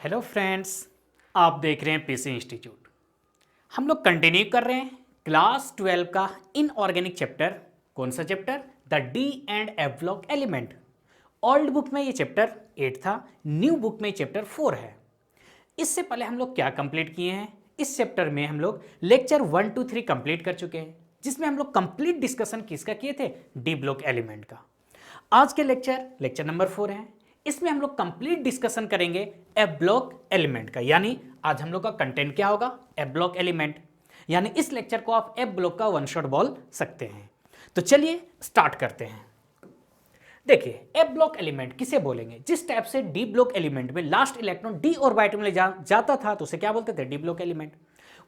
Hello friends, आप देख रहे हैं पीसी इंस्टीट्यूट। हम लोग कंटिन्यू कर रहे हैं क्लास 12 का इनऑर्गेनिक चैप्टर। कौन सा chapter? The D and F block element. Old book में ये चैप्टर 8 था, न्यू बुक में चैप्टर 4 है। इससे पहले हम लोग क्या कंप्लीट किए हैं? इस चैप्टर में हम लोग लेक्चर 1 2 3 कंप्लीट कर चुके हैं, जिसमें हम लोग कंप्लीट डिस्कशन किसका किए थे? डी ब्लॉक एलिमेंट का। आज के लेक्चर नंबर 4 है। इसमें हम लोग कंप्लीट डिस्कशन करेंगे एफ ब्लॉक एलिमेंट का। यानी आज हम लोग का कंटेंट क्या होगा? F block element. यानी इस लेक्चर को आप एफ ब्लॉक का वन शॉट बोल सकते हैं। तो चलिए स्टार्ट करते हैं। देखिए, एफ ब्लॉक एलिमेंट किसे बोलेंगे? जिस टाइप से डी ब्लॉक एलिमेंट में लास्ट इलेक्ट्रॉन डी ऑर्बिटल में जाता था तो उसे क्या बोलते थे? D block element.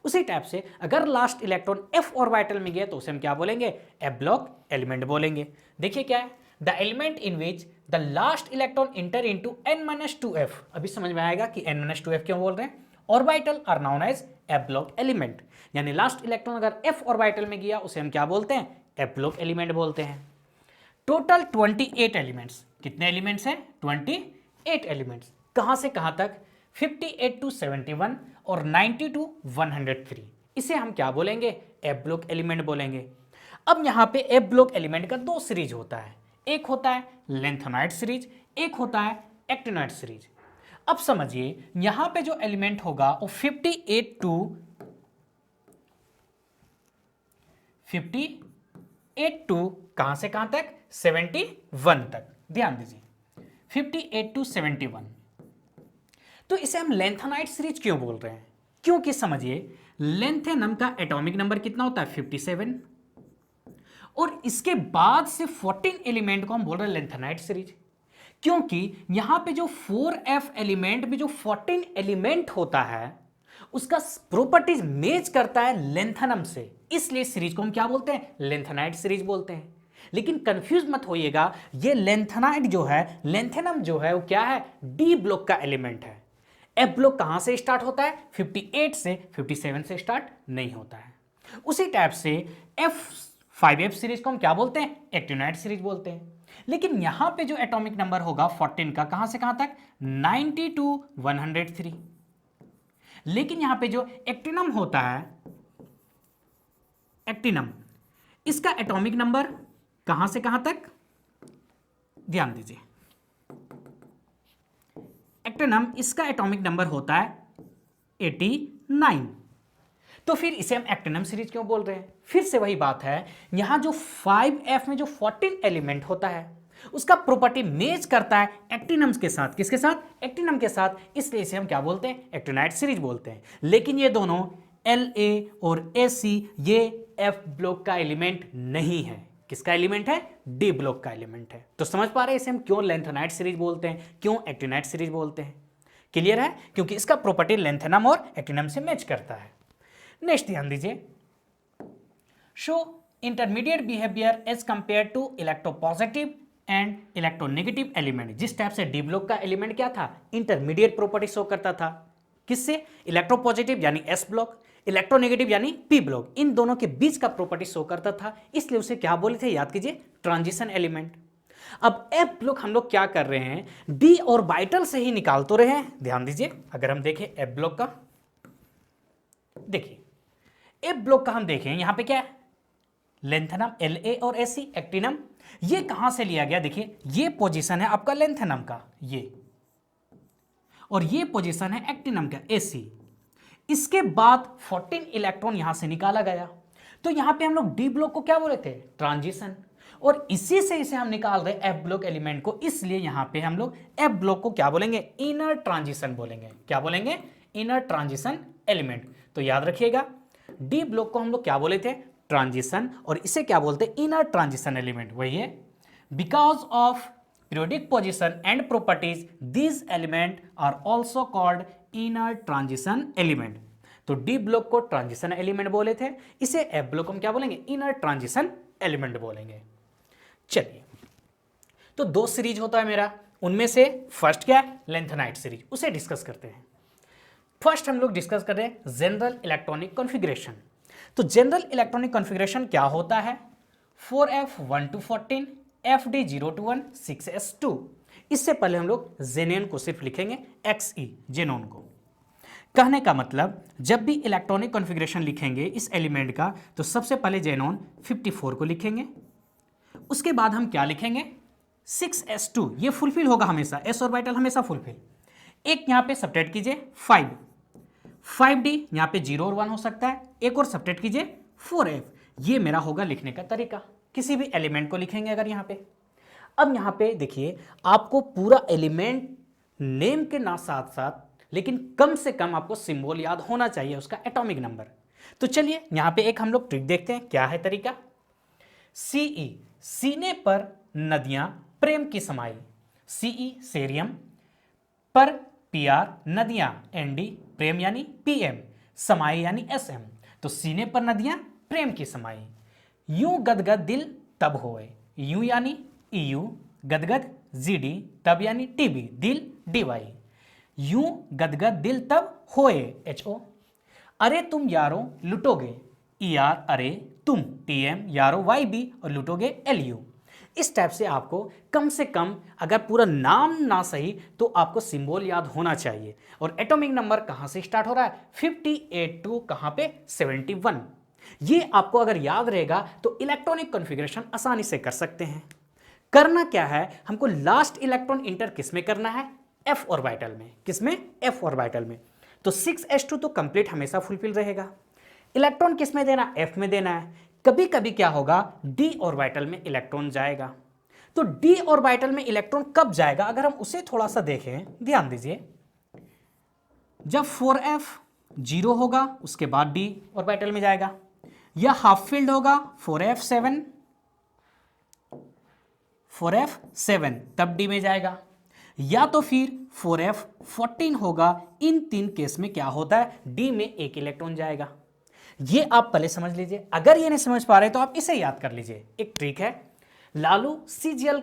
उसी टाइप से अगर लास्ट इलेक्ट्रॉन एफ ऑर्बिटल में गया तो उसे हम क्या बोलेंगे? एफ ब्लॉक एलिमेंट बोलेंगे। देखिए क्या है, the element in which the last electron inter into n-2f। अभी समझ में आएगा कि n-2f क्यों बोल रहे हैं। Orbital are known as F block element. यानी लास्ट इलेक्ट्रॉन अगर f ऑर्बिटल में गया उसे हम क्या बोलते हैं? एफ ब्लॉक एलिमेंट बोलते हैं। Total 28 elements. कितने एलिमेंट्स हैं? 28 एलिमेंट्स। कहां से कहां तक? 58 to 71 और 90 to 103। इसे हम क्या बोलेंगे? एफ ब्लॉक एलिमेंट बोलेंगे। अब यहां पे एफ ब्लॉक एलिमेंट का दो सीरीज होता है। एक होता है लेंथेनाइड सीरीज, एक होता है एक्टिनॉइड सीरीज। अब समझिए, यहां पे जो एलिमेंट होगा वो 58 टू कहां से कहां तक? 71 तक। ध्यान दीजिए, 58 to 71। तो इसे हम लेंथेनाइड सीरीज क्यों बोल रहे हैं? क्योंकि समझिए, लेंथेनम का एटॉमिक नंबर कितना होता है? 57। और इसके बाद से 14 एलिमेंट को हम बोल रहे हैं लेंथेनाइड सीरीज। क्योंकि यहां पे जो 4f एलिमेंट में जो 14 एलिमेंट होता है उसका प्रॉपर्टीज मैच करता है लेंथेनम से, इसलिए सीरीज को हम क्या बोलते हैं? लेंथेनाइड सीरीज बोलते हैं। लेकिन कंफ्यूज मत होइएगा, ये लेंथेनाइड जो है, लेंथेनम जो है वो क्या है? डी ब्लॉक का एलिमेंट है। एफ ब्लॉक कहां से स्टार्ट होता है? 58 से 57 से स्टार्ट नहीं होता है। उसी टाइप से F5F सीरीज को हम क्या बोलते हैं? एक्टिनॉइड सीरीज बोलते हैं। लेकिन यहां पे जो एटॉमिक नंबर होगा 14 का, कहां से कहां तक? 90 to 103। लेकिन यहां पे जो एक्टिनम होता है, एक्टिनम, इसका एटॉमिक नंबर कहां से कहां तक? ध्यान दीजिए, एक्टिनम, इसका एटॉमिक नंबर होता है 89। तो फिर इसे हम एक्टिनम सीरीज क्यों बोल रहे हैं? फिर से वही बात है, यहां जो 5f में जो 14 एलिमेंट होता है उसका प्रॉपर्टी मैच करता है एक्टिनम्स के साथ। किसके साथ? एक्टिनम के साथ, इसलिए इसे हम क्या बोलते हैं? एक्टिनॉइड सीरीज बोलते हैं। लेकिन ये दोनों La और Ac ये एफ ब्लॉक का एलिमेंट नहीं है। किसका एलिमेंट है? डी ब्लॉक का एलिमेंट है। तो समझ पा रहे हैं इसे हम क्यों लेंथेनाइड सीरीज बोलते हैं, क्यों एक्टिनॉइड सीरीज बोलते हैं? क्लियर है? क्योंकि इसका प्रॉपर्टी लेंथेनम और एक्टिनम से मैच करता है। नेक्स्ट ध्यान दीजिए, show intermediate behaviour as compare to electropositive and electronegative element. जिस टाइप से डी ब्लॉक का एलिमेंट क्या था? इंटरमीडिएट प्रॉपर्टी शो करता था। किससे? इलेक्ट्रोपॉजिटिव यानी एस ब्लॉक, इलेक्ट्रोनेगेटिव यानी पी ब्लॉक। इन दोनों के बीच का प्रॉपर्टी शो करता था, इसलिए उसे क्या बोले थे? याद कीजिए, ट्रांजिशन एलिमेंट। अब एफ ब्लॉक हम लोग क्या कर रहे हैं? डी ऑर्बिटल से ही निकाल तो रहे हैं। ध्यान दीजिए, अगर हम देखें एफ ब्लॉक का, देखिए एफ ब्लॉक का हम देखें, यहां पे क्या है? लेंथेनम La और Ac, एक्टिनम। ये कहां से लिया गया? देखिए, ये पोजीशन है आपका लेंथेनम का, ये, और ये पोजीशन है एक्टिनम का, Ac। इसके बाद 14 इलेक्ट्रॉन यहां से निकाला गया। तो यहां पे हम लोग डी ब्लॉक को क्या बोले थे? ट्रांजिशन। और इसी से इसे हम निकाल रहे एफ ब्लॉक एलिमेंट को, इसलिए यहां पे हम लोग एफ ब्लॉक को क्या बोलेंगे? इनर ट्रांजिशन बोलेंगे। क्या बोलेंगे? Inner transition element. तो याद रखिएगा, डी ब्लॉक को हम लोग क्या बोले थे? ट्रांजिशन। और इसे क्या बोलते हैं? Inner transition element. वही है, because of periodic position and properties these element are also called inner transition element. तो डी ब्लॉक को ट्रांजिशन एलिमेंट बोले थे, इसे एफ ब्लॉक हम क्या बोलेंगे? इनर ट्रांजिशन एलिमेंट बोलेंगे। चलिए, तो दो सीरीज होता है मेरा, उनमें से फर्स्ट क्या है? लेंथेनाइड सीरीज, उसे डिस्कस करते हैं। फर्स्ट हम लोग डिस्कस कर रहे हैं जनरल इलेक्ट्रॉनिक कॉन्फ़िगरेशन। तो जनरल इलेक्ट्रॉनिक कॉन्फ़िगरेशन क्या होता है? 4f 1 to 14, FD 0 to 1, 6s2। इससे पहले हम लोग जेनेन को सिर्फ लिखेंगे XE, जेनोन को। कहने का मतलब जब भी इलेक्ट्रॉनिक कॉन्फ़िगरेशन लिखेंगे इस एलिमेंट का, तो सबसे पहले जेनोन 54 को लिखेंगे। उसके बाद हम क्या लिखेंगे, 6s2, ये फुलफिल होगा हमेशा, s ऑर्बिटल हमेशा फुलफिल। एक यहाँ पे सब्ट्रैक्ट कीजिए 5d, यहाँ पे 0 और 1 हो सकता है। एक और सब्ट्रैक्ट कीजिए 4f। ये मेरा होगा लिखने का तरीका, किसी भी एलिमेंट को लिखेंगे अगर यहाँ पे। अब यहाँ पे देखिए, आपको पूरा एलिमेंट नेम के ना साथ साथ लेकिन कम से कम आपको सिंबल याद होना चाहिए, उसका एटॉमिक नंबर। तो चलिए यहाँ पे एक हम लोग ट्रिक देखते हैं, क्या है तरीका। CE, सीने पर नदियां प्रेम की समाई। CE सेरियम, पर PR नदियां, ND प्रेम यानी PM, समाई यानी SM। तो सीने पर नदियां प्रेम की समाई। यूं गदगद दिल तब होए, यूं यानी EU, गदगद GD, तब यानी TB, दिल DY। यूं गदगद दिल तब होए HO। अरे तुम यारों लुटोगे, ER अरे तुम, TM यारों YB, और लुटोगे LU। इस टाइप से आपको कम से कम, अगर पूरा नाम ना सही तो आपको सिंबल याद होना चाहिए। और एटॉमिक नंबर कहाँ से स्टार्ट हो रहा है, 58 टू कहाँ पे 71। ये आपको अगर याद रहेगा तो इलेक्ट्रॉनिक कॉन्फ़िगरेशन आसानी से कर सकते हैं। करना क्या है, हमको लास्ट इलेक्ट्रॉन इंटर किस में करना है, F ऑर्बिटल में। किस में, F ऑर्बिटल में। तो 6s2 तो कंप्लीट हमेशा फुलफिल रहेगा। इलेक्ट्रॉन किस में देना, F में देना है। कभी कभी क्या होगा, D ऑर्बिटल में इलेक्ट्रॉन जाएगा। तो D ऑर्बिटल में इलेक्ट्रॉन कब जाएगा, अगर हम उसे थोड़ा सा देखें, ध्यान दीजिए। जब 4f 0 होगा उसके बाद D ऑर्बिटल में जाएगा, या हाफ फील्ड होगा 4f7 तब D में जाएगा, या तो फिर 4f14 होगा। इन तीन केस में क्या होता है, D में एक इलेक्ट्रॉन जाएगा। ये आप पहले समझ लीजिए। अगर ये नहीं समझ पा रहे तो आप इसे याद कर लीजिए। एक ट्रिक है, लालू CGL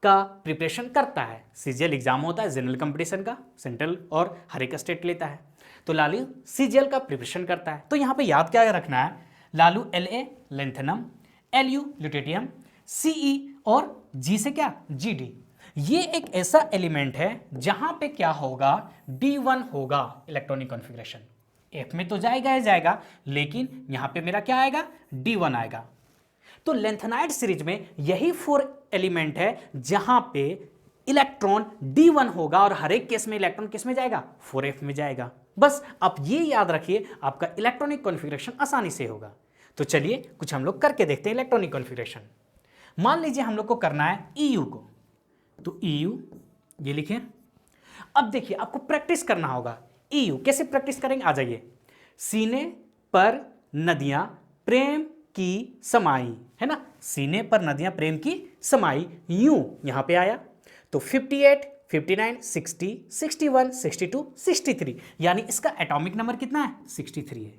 का प्रिपरेशन करता है। CGL एग्जाम होता है जनरल कंपटीशन का, सेंट्रल और हर एक स्टेट लेता है। तो लालू CGL का प्रिपरेशन करता है। तो यहाँ पे याद क्या रखना है, Lalu La lanthanum, Lu lutetium, Ce और G से क्या, GD। ये एक ऐसा एलिमेंट है जहां पे क्या होगा, D1 होगा इलेक्ट्रॉनिक कॉन्फ़िगरेशन। F में तो जाएगा ही जाएगा, लेकिन यहां पे मेरा क्या आएगा, D1 आएगा। तो लेंथेनाइड सीरीज में यही 4 एलिमेंट है जहां पे इलेक्ट्रॉन D1 होगा, और हर एक केस में इलेक्ट्रॉन किस में जाएगा, 4f में जाएगा। बस आप ये याद रखिए, आपका इलेक्ट्रॉनिक कॉन्फ़िगरेशन आसानी से होगा। तो चलिए कुछ हम लोग करके देखते हैं इलेक्ट्रॉनिक कॉन्फ़िगरेशन। मान लीजिए हम लोग को करना है EU को, तो EU ये लिखें। अब देखिए आपको प्रैक्टिस करना होगा। EU कैसे प्रैक्टिस करेंगे, आ जाइए। सीने पर नदियां प्रेम की समाई, है ना, सीने पर नदियां प्रेम की समाई, यूं यहां पे आया। तो 58, 59, 60, 61, 62, 63, यानी इसका एटॉमिक नंबर कितना है, 63 है।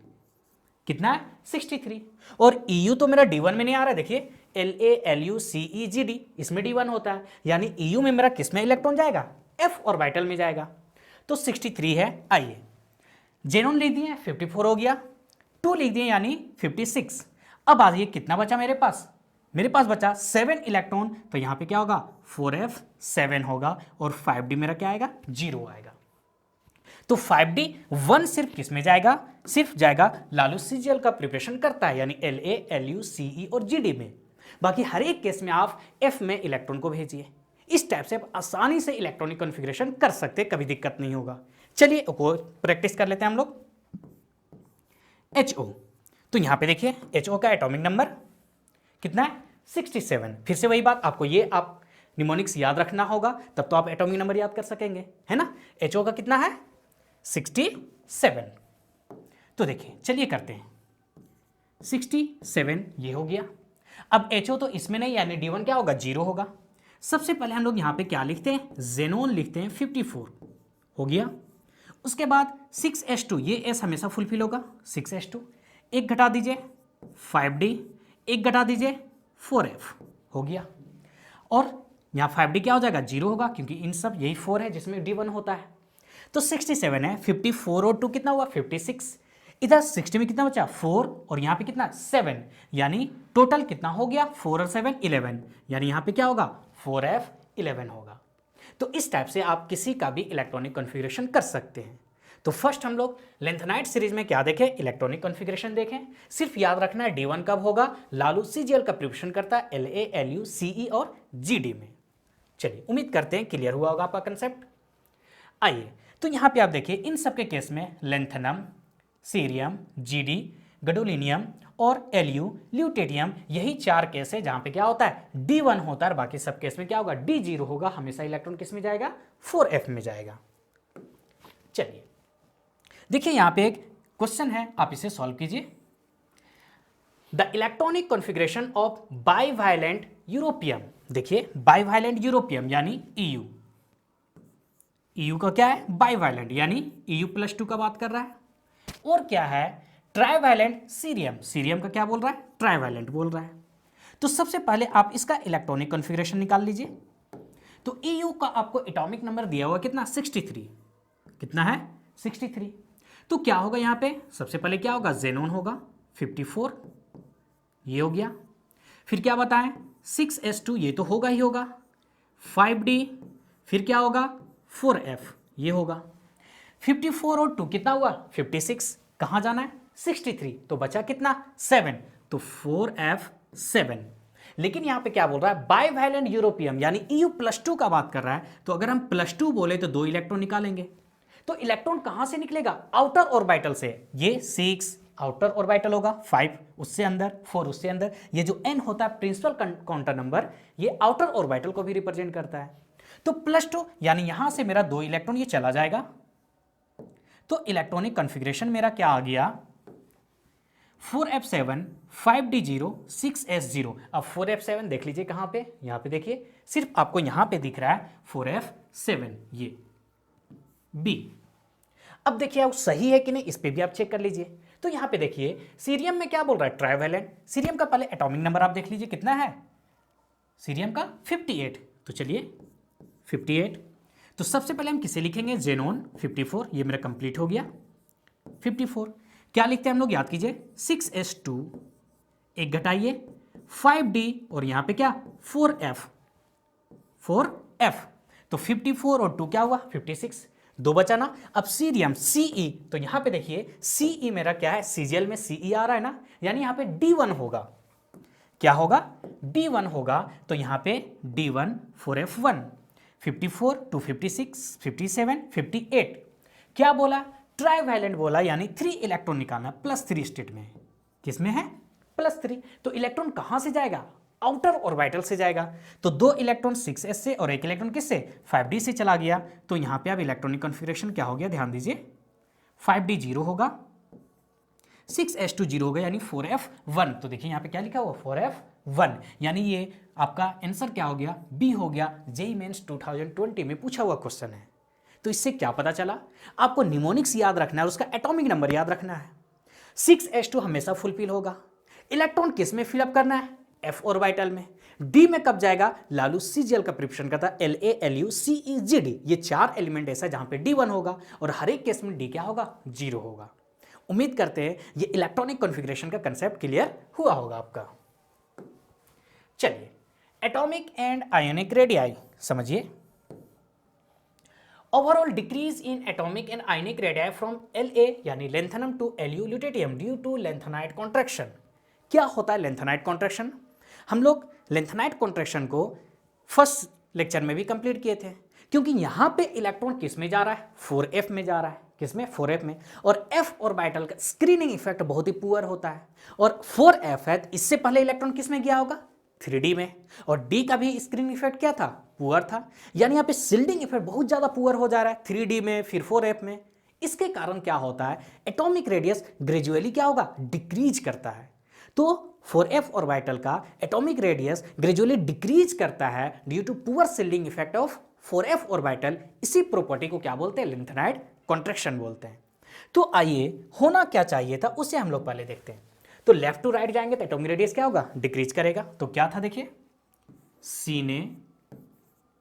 कितना है, 63। और EU तो मेरा D1 में नहीं आ रहा है, देखिए La Lu Ce Gd, इसमें D1 होता है, यानी EU में मेरा किस में इलेक्ट्रॉन जाएगा, F ऑर्बिटल में जाएगा। तो 63 है। आइए जेनोन लिख दिए, 54 हो गया, 2 लिख दिए यानी 56। अब आ जाइए कितना बचा मेरे पास, मेरे पास बचा 7 इलेक्ट्रॉन। तो यहां पे क्या होगा, 4f7 होगा, और 5d मेरा क्या आएगा, 0 आएगा। तो 5d 1 सिर्फ किस में जाएगा, सिर्फ जाएगा लालू CGL का प्रिपरेशन करता है, यानी La Lu Ce और Gd में। बाकी हर एक केस में आप F में इलेक्ट्रॉन को भेजिए। इस टाइप से आप आसानी से इलेक्ट्रॉनिक कॉन्फ़िगरेशन कर सकते, कभी दिक्कत नहीं होगा। चलिए प्रैक्टिस कर लेते हैं हम लोग। HO, तो यहां पे देखिए HO का एटॉमिक नंबर कितना है, 67। फिर से वही बात, आपको ये आप निमोनिक्स याद रखना होगा, तब तो आप एटॉमिक नंबर याद कर सकेंगे, है ना। HO का कितना है, 67। तो देखिए चलिए करते हैं, 67 ये हो गया। अब HO तो इसमें नहीं, यानी D1 क्या होगा, 0 होगा। सबसे पहले हम लोग यहाँ पे क्या लिखते हैं, जेनोन लिखते हैं, 54 हो गया। उसके बाद 6s2, ये S हमेशा फुलफिल होगा, 6s2। एक घटा दीजिए 5d, एक घटा दीजिए 4f, हो गया। और यहाँ 5d क्या हो जाएगा, 0 होगा, क्योंकि इन सब यही 4 है जिसमें D1 होता है। तो 67 है, 54 और 2 कितना हुआ, 56। इधर 60 में कितना बचा, 4, और यहाँ पे कितना, 7, यानी टोटल कितना हो गया, 4 और 7 11, यानी यहाँ पे क्या होगा, 4f11 होगा। तो इस टाइप से आप किसी का भी इलेक्ट्रॉनिक कॉन्फ़िगरेशन कर सकते हैं। तो फर्स्ट हम लोग लेंथेनाइट सीरीज में क्या देखें, इलेक्ट्रॉनिक कॉन्फ़िगरेशन देखें। सिर्फ याद रखना है D1 कब होगा, लालू CGL का प्रिपरेशन करता है LA LU CE और GD में। चलिए उम्मीद करते हैं क्लियर हुआ होगा आपका कंसेप्ट। आइए तो यहाँ पे आप देखिए इन सब के केस में लेंथेनम, सीरियम, GD, गडोलिनियम और LU, ल्यूटेरियम, यही 4 केस है जहां पे क्या होता है D1 होता है, और बाकी सब केस में क्या होगा D0 होगा। हमेशा इलेक्ट्रॉन किस में जाएगा, 4f में जाएगा। चलिए देखिए यहां पे एक क्वेश्चन है, आप इसे सॉल्व कीजिए। The electronic configuration of bivalent europium, देखिए बाईवालेंट यूरोपियम यानी EU, EU का क्या है बाईवालेंट यानी EU+2 का बात कर रहा है। और क्या है ट्राइवैलेंट सीरियम, सीरियम का क्या बोल रहा है ट्राइवैलेंट बोल रहा है। तो सबसे पहले आप इसका इलेक्ट्रॉनिक कॉन्फ़िगरेशन निकाल लीजिए। तो EU का आपको एटॉमिक नंबर दिया हुआ कितना 63, कितना है 63। तो क्या होगा यहाँ पे, सबसे पहले क्या होगा जेनोन होगा 54, ये हो गया। फिर क्या बताएं 6s2, ये तो होगा ही होगा। 5d, फिर क्या होगा 4f, ये होगा। 54 और 2 कितना हुआ 56, कहाँ जाना है 63, तो बचा कितना 7, तो 4f7। लेकिन यहां पे क्या बोल रहा है बाईवैलेंट यूरोपियम यानी EU+2 का बात कर रहा है। तो अगर हम +2 बोले तो 2 इलेक्ट्रॉन निकालेंगे। तो इलेक्ट्रॉन कहां से निकलेगा, आउटर ऑर्बिटल से। ये 6 आउटर ऑर्बिटल होगा, 5 उससे अंदर, 4 उससे अंदर। ये जो n होता है प्रिंसिपल क्वांटम नंबर, ये आउटर ऑर्बिटल को भी रिप्रेजेंट करता है। तो +2 यानी यहां से मेरा 2 इलेक्ट्रॉन ये चला जाएगा। तो इलेक्ट्रॉनिक कॉन्फ़िगरेशन मेरा क्या आ गया 4f7, 5d0, 6s0। अब 4f7 देख लीजिए कहां पे, यहां पे देखिए, सिर्फ आपको यहां पे दिख रहा है 4f7, ये B। अब देखिए आप सही है कि नहीं, इस पे भी आप चेक कर लीजिए। तो यहां पे देखिए सीरियम में क्या बोल रहा है ट्राइवैलेंट। सीरियम का पहले एटॉमिक नंबर आप देख लीजिए कितना है सीरियम का 58। तो चलिए 58, तो सबसे पहले हम किसे लिखेंगे जेनोन 54, ये मेरा कंप्लीट हो गया 54। क्या लिखते हैं हम लोग याद कीजिए 6s2, एक घटाइए 5d और यहां पे क्या 4f, तो 54 और 2 क्या हुआ 56, 2 बचा ना। अब सीरियम CE, तो यहां पे देखिए CE मेरा क्या है CGL में CE आ रहा है ना, यानी यहां पे D1 होगा। क्या होगा D1 होगा। तो यहां पे D1 4f1, 54 to 56, 57, 58। क्या बोला ट्राइवैलेंट बोला, यानी 3 इलेक्ट्रॉन निकालना +3 स्टेट में, किसमें है +3। तो इलेक्ट्रॉन कहां से जाएगा आउटर ऑर्बिटल से जाएगा। तो 2 इलेक्ट्रॉन 6s से और 1 इलेक्ट्रॉन किससे 5d से चला गया। तो यहां पे अब इलेक्ट्रॉनिक कॉन्फ़िगरेशन क्या हो गया ध्यान दीजिए 5d 0 होगा, 6s2 0 होगा यानी 4f1। तो देखिए यहां पे क्या लिखा हुआ 4f1, यानी ये आपका आंसर क्या हो गया B हो गया। JEE मेंस 2020 में पूछा हुआ क्वेश्चन है। तो इससे क्या पता चला, आपको निमोनिक्स याद रखना है और उसका एटॉमिक नंबर याद रखना है। 6s2 हमेशा फुलफिल होगा। इलेक्ट्रॉन किस में फिलअप करना है f ऑर्बिटल में। D में कब जाएगा लालू CGL का प्रिपरेशन करता है LA LU CE GD, ये 4 एलिमेंट ऐसा जहां पे D1 होगा और हर एक केस में D क्या होगा 0 होगा। उम्मीद करते हैं ये इलेक्ट्रॉनिक कॉन्फ़िगरेशन का कंसेप्ट क्लियर हुआ होगा आपका। चलिए एटॉमिक एंड आयोनिक रेडियाई समझिए। Overall decrease in atomic and ionic radii from LA यानी lanthanum to LU lutetium due to lanthanide contraction. क्या होता है लेंथेनाइट कॉन्ट्रैक्शन, हम लोग लेंथेनाइट कॉन्ट्रैक्शन को फर्स्ट लेक्चर में भी कंप्लीट किए थे। क्योंकि यहां पे इलेक्ट्रॉन किस में जा रहा है 4f में जा रहा है, किसमें 4f में, और f ऑर्बिटल का स्क्रीनिंग इफेक्ट बहुत ही पुअर होता है। और 4f है इससे पहले इलेक्ट्रॉन किस में गया होगा 3d में, और d का भी स्क्रीनिंग इफेक्ट क्या था पुअर था, यानी यहाँ पे शिल्डिंग इफेक्ट बहुत ज्यादा पुअर हो जा रहा है 3d में फिर 4f में। इसके कारण क्या होता है एटॉमिक रेडियस ग्रेजुअली क्या होगा डिक्रीज करता है। तो 4f ऑर्बिटल का एटॉमिक रेडियस ग्रेजुअली डिक्रीज करता है due to poor shielding effect of 4f orbital. इसी प्रॉपर्टी को क्या बोलते हैं लेंथेनाइट कॉन्ट्रैक्शन बोलते हैं। तो आइए होना क्या चाहिए था उसे हम लोग पहले देखते हैं। तो लेफ्ट टू राइट जाएंगे तो एटॉमिक रेडियस क्या होगा डिक्रीज करेगा। तो क्या था देखिए सीने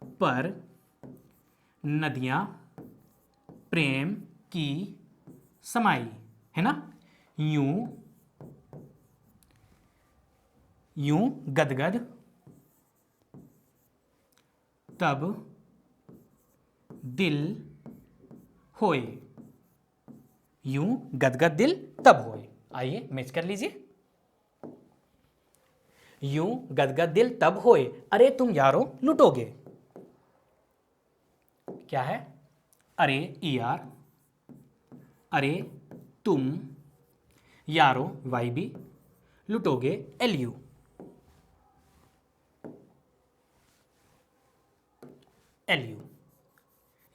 पर नदियां प्रेम की समाई है ना, यूं यूं गदगद तब दिल होए, यूं गदगद दिल तब होए। आइए मैच कर लीजिए। यूं गदगद दिल तब होए, अरे तुम यारो लुटोगे। क्या है? अरे ER, अरे तुम यारो YB, लुटोगे LU।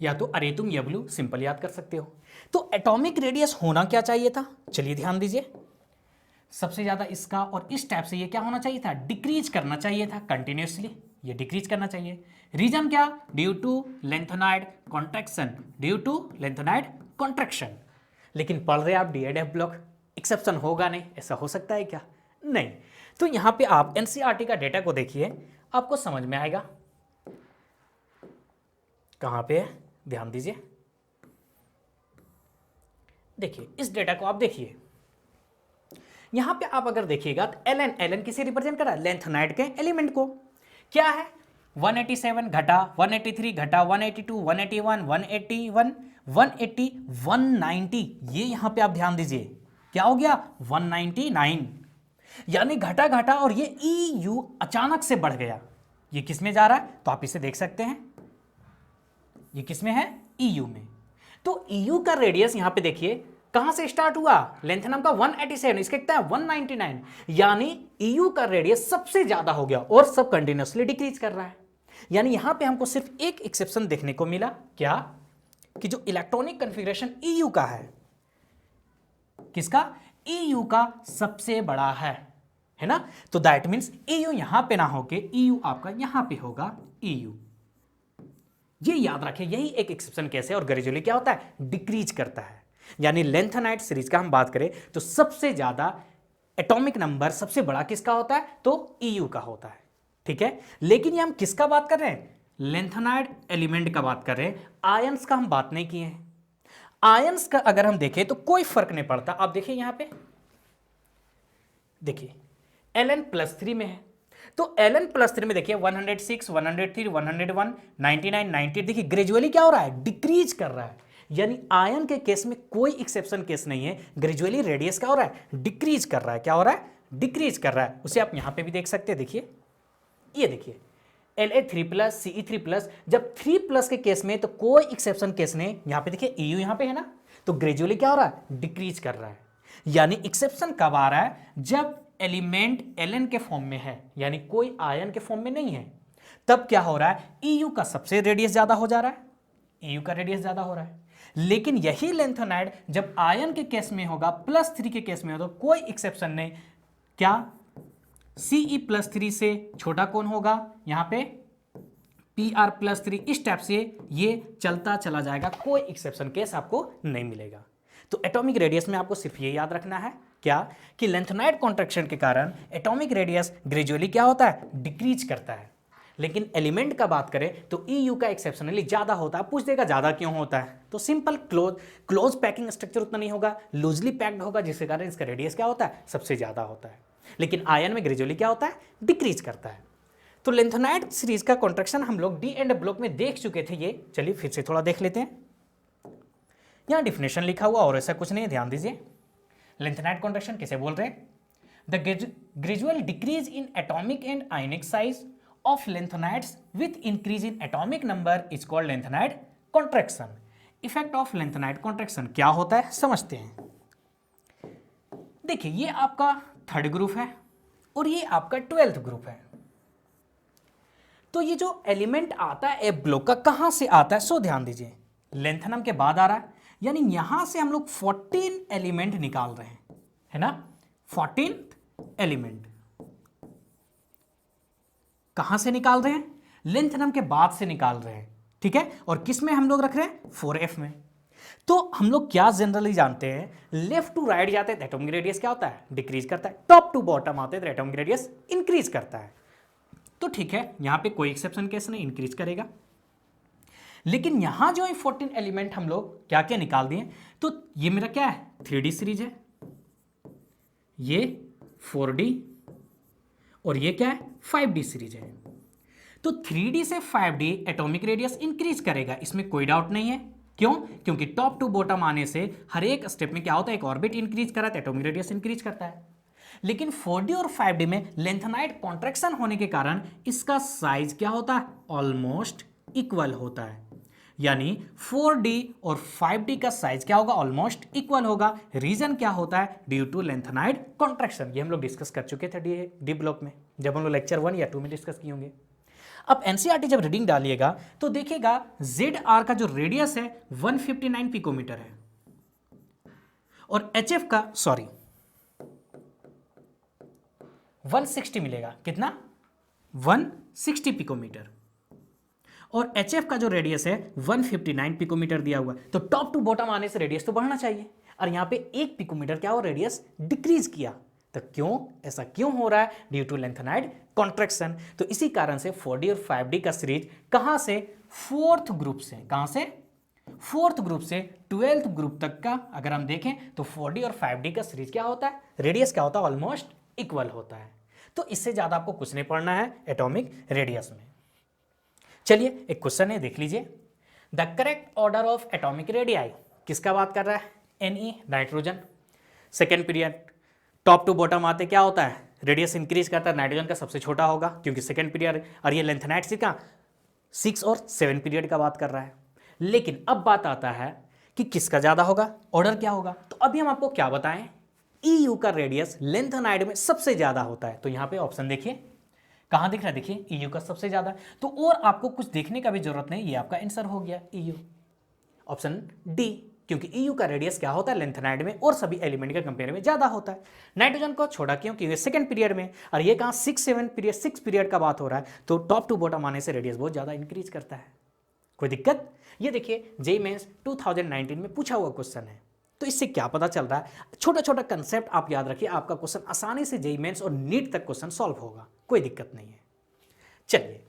या तो अरे तुम W सिंपल याद कर सकते हो। तो एटॉमिक रेडियस होना क्या चाहिए था? चलिए ध्यान दीजिए। सबसे ज्यादा इसका और इस टाइप से ये क्या होना चाहिए था? डिक्रीज करना चाहिए था कंटिन्यूसली, ये डिक्रीज करना चाहिए। रीजन क्या? Due to lanthanoid contraction, due to lanthanoid contraction. लेकिन पढ़ रहे आप DEF ब्लॉक, एक्सेप्शन होगा नहीं, ऐसा हो सकता है क्या? नहीं। तो यहां पे आप NCERT का डेटा को देखिए, आपको समझ में आएगा। कहां पे है? ध्यान दीजिए। देखिए इस डेटा को आप देखिए, यहां पे आप अगर देखिएगा तो एलन किसे रिप्रेजेंट कर रहा है? लेंथेनाइड के एलिमेंट को। क्या है? 187 घटा 183 घटा 182 181 181 180 190, ये यहां पे आप ध्यान दीजिए क्या हो गया? 199, यानी घटा घटा और ये EU अचानक से बढ़ गया। ये किस में जा रहा है? तो आप इसे देख सकते हैं, ये किस में है? EU में। तो EU का रेडियस यहां पे देखिए कहां से स्टार्ट हुआ? लेंथेनम का 187, इसका कितना है? 199, यानी EU का रेडियस सबसे ज्यादा हो गया और सब कंटिन्यूअसली डिक्रीज कर रहा है। यानी यहां पे हमको सिर्फ एक एक्सेप्शन देखने को मिला, क्या? कि जो इलेक्ट्रॉनिक कॉन्फ़िगरेशन EU का है, किसका? EU का सबसे बड़ा है ना? तो दैट मीन्स EU यहां पे ना होके EU आपका यहां पे होगा EU। ये याद रखें, यही एक एक्सेप्शन केस है और ग्रेजुअली क्या होता है? डिक्रीज करता है। यानी लेंथेनाइड सीरीज का हम बात करें तो सबसे ज्यादा एटॉमिक नंबर सबसे बड़ा किसका होता है? तो EU का होता है, ठीक है। लेकिन ये हम किसका बात कर रहे हैं? लेंथेनाइड एलिमेंट का बात कर रहे हैं, आयंस का हम बात नहीं किए हैं। आयंस का अगर हम देखें तो कोई फर्क नहीं पड़ता। आप देखिए यहां पे देखिए Ln+3 में है, तो Ln+3 में देखिए 106 103 101 99 90, देखिए ग्रेजुअली क्या हो रहा है? डिक्रीज कर रहा है। यानी आयन के केस में कोई एक्सेप्शन केस नहीं है, ग्रेजुअली रेडियस क्या हो रहा है? डिक्रीज कर रहा है। क्या हो रहा है? डिक्रीज कर रहा है। उसे आप यहां पे भी देख सकते हैं, देखिए ये देखिए La3+, Ce3+, जब 3+ के केस में तो कोई एक्सेप्शन केस नहीं, यहां पे देखिए EU यहां पे है ना, तो ग्रेजुअली क्या हो रहा है? डिक्रीज कर रहा है। यानी एक्सेप्शन कब आ रहा है? जब एलिमेंट Ln के फॉर्म में है, यानी कोई आयन के फॉर्म में नहीं है, तब क्या हो रहा है? EU का सबसे रेडियस ज्यादा हो जा रहा है, EU का रेडियस ज्यादा हो रहा है। लेकिन यही लेंथेनाइड जब आयन के केस में होगा, +3 के केस में होगा, तो कोई एक्सेप्शन नहीं। क्या? Ce+3 से छोटा कौन होगा? यहां पे Pr+3, इस टाइप से ये चलता चला जाएगा, कोई एक्सेप्शन केस आपको नहीं मिलेगा। तो एटॉमिक रेडियस में आपको सिर्फ ये याद रखना है, क्या? कि लेंथेनाइड कॉन्ट्रैक्शन के कारण एटॉमिक रेडियस ग्रेजुअली क्या होता है? डिक्रीज करता है। लेकिन एलिमेंट का बात करें तो EU का एक्सेप्शनली ज्यादा होता है। पूछ देगा ज्यादा क्यों होता है, तो सिंपल क्लोज पैकिंग स्ट्रक्चर उतना नहीं होगा, लूजली पैक्ड होगा, जिसके कारण इसका रेडियस क्या होता है? सबसे ज्यादा होता है। लेकिन आयन में ग्रेजुअली क्या होता है? डिक्रीज करता है। तो लेंथेनाइड सीरीज का कॉन्ट्रैक्शन हम लोग डी एंड ब्लॉक में देख चुके थे ये, चलिए फिर से थोड़ा देख लेते हैं। यहां डिफिनेशन लिखा हुआ और ऐसा कुछ नहीं है, ध्यान दीजिए। लेंथेनाइड कॉन्ट्रैक्शन किसे बोल रहे हैं? The gradual decrease in atomic and ionic size of lanthanides with increase in atomic number is called lanthanide contraction. Effect of lanthanide contraction क्या होता है समझते हैं। देखिए ये आपका 3rd ग्रुप है और ये आपका 12th ग्रुप है। तो ये जो एलिमेंट आता है F ब्लॉक का कहां से आता है? सो ध्यान दीजिए, लेंथेनम के बाद आ रहा है, यानी यहां से हम लोग 14 एलिमेंट निकाल रहे हैं, है ना? 14 एलिमेंट कहां से निकाल रहे हैं? लेंथेनम के बाद से निकाल रहे हैं, ठीक है। और किस में हम लोग रख रहे हैं? 4F में। तो हम लोग क्या जनरली जानते हैं, लेफ्ट टू राइट जाते हैं तो एटॉमिक रेडियस क्या होता है? डिक्रीज करता है। टॉप टू बॉटम आते हैं तो एटॉमिक रेडियस इंक्रीज करता है। तो ठीक है, यहां पे कोई एक्सेप्शन केस नहीं, इंक्रीज करेगा। लेकिन यहां जो 14 एलिमेंट हम लोग क्या क्या निकाल दिए, तो ये मेरा क्या है? 3D सीरीज है, ये 4D और ये क्या है? 5D सीरीज है। तो 3D से 5D एटॉमिक रेडियस इंक्रीज करेगा, इसमें कोई डाउट नहीं है। क्यों? क्योंकि टॉप टू बॉटम आने से हर एक स्टेप में क्या होता है, एक ऑर्बिट इंक्रीज करा तो एटॉमिक रेडियस इंक्रीज करता है। लेकिन 4D और 5D में लेंथेनाइड कॉन्ट्रैक्शन होने के कारण इसका साइज क्या होता है, ऑलमोस्ट इक्वल होता है। यानी 4D और 5D का साइज क्या होगा, ऑलमोस्ट इक्वल होगा। रीजन क्या होता है, ड्यू टू लेंथेनाइड कॉन्ट्रैक्शन। ये हम लोग डिस्कस कर चुके थे डी ब्लॉक में, जब हम लोग लेक्चर 1 या 2 में डिस्कस किए होंगे। अब एनसीईआरटी जब रीडिंग डालिएगा तो देखिएगा ZR का जो रेडियस है 159 पिकोमीटर है और HF का 160 मिलेगा। कितना? 160 पिकोमीटर। और HF का जो रेडियस है 159 पिकोमीटर दिया हुआ है। तो टॉप टू बॉटम आने से रेडियस तो बढ़ना चाहिए, और यहां पे 1 पिकोमीटर क्या हो, रेडियस डिक्रीज किया। तो क्यों, ऐसा क्यों हो रहा है, ड्यू टू लेंथेनाइड कॉन्ट्रैक्शन। तो इसी कारण से 4D और 5D का सीरीज कहां से, फोर्थ ग्रुप से, कहां से, फोर्थ ग्रुप से 12th ग्रुप तक का अगर हम देखें तो 4D और 5D का सीरीज क्या होता है, रेडियस क्या होता है, ऑलमोस्ट इक्वल होता है। तो इससे ज्यादा आपको कुछ नहीं पढ़ना है एटॉमिक रेडियस में। चलिए एक क्वेश्चन है, देख लीजिए। The correct order of atomic radii, किसका बात कर रहा है, Ne, nitrogen. Second period, top to bottom आते क्या होता है, रेडियस इंक्रीज करता है, नाइट्रोजन का सबसे छोटा होगा क्योंकि सेकेंड पीरियड, और ये लेंथेनाइड से का 6 और 7 पीरियड का बात कर रहा है। लेकिन अब बात आता है कि किसका ज्यादा होगा, ऑर्डर क्या होगा। तो अभी हम आपको क्या बताएं, EU का रेडियस लेंथेनाइड में सबसे ज्यादा होता है। तो यहां पे ऑप्शन देखिए, कहां दिख रहा है, देखिए EU का सबसे ज्यादा। तो और आपको कुछ देखने का भी जरूरत नहीं, ये आपका आंसर हो गया EU, ऑप्शन डी। क्योंकि EU का रेडियस क्या होता है लेंथेनाइड में और सभी एलिमेंट के कंपेयर में ज्यादा होता है। नाइट्रोजन को छोड़ा क्यों, क्योंकि सेकंड पीरियड में, और ये कहां 6 पीरियड का बात हो रहा है। तो टॉप टू बॉटम आने से रेडियस बहुत ज्यादा इंक्रीज करता है। कोई दिक्कत? ये देखिए JEE मेंस 2019 में पूछा हुआ क्वेश्चन है। तो इससे क्या पता चल रहा है, छोटा छोटा कंसेप्ट आप याद रखिए, आपका क्वेश्चन आसानी से JEE मेंस और नीट तक क्वेश्चन सॉल्व होगा, कोई दिक्कत नहीं है। चलिए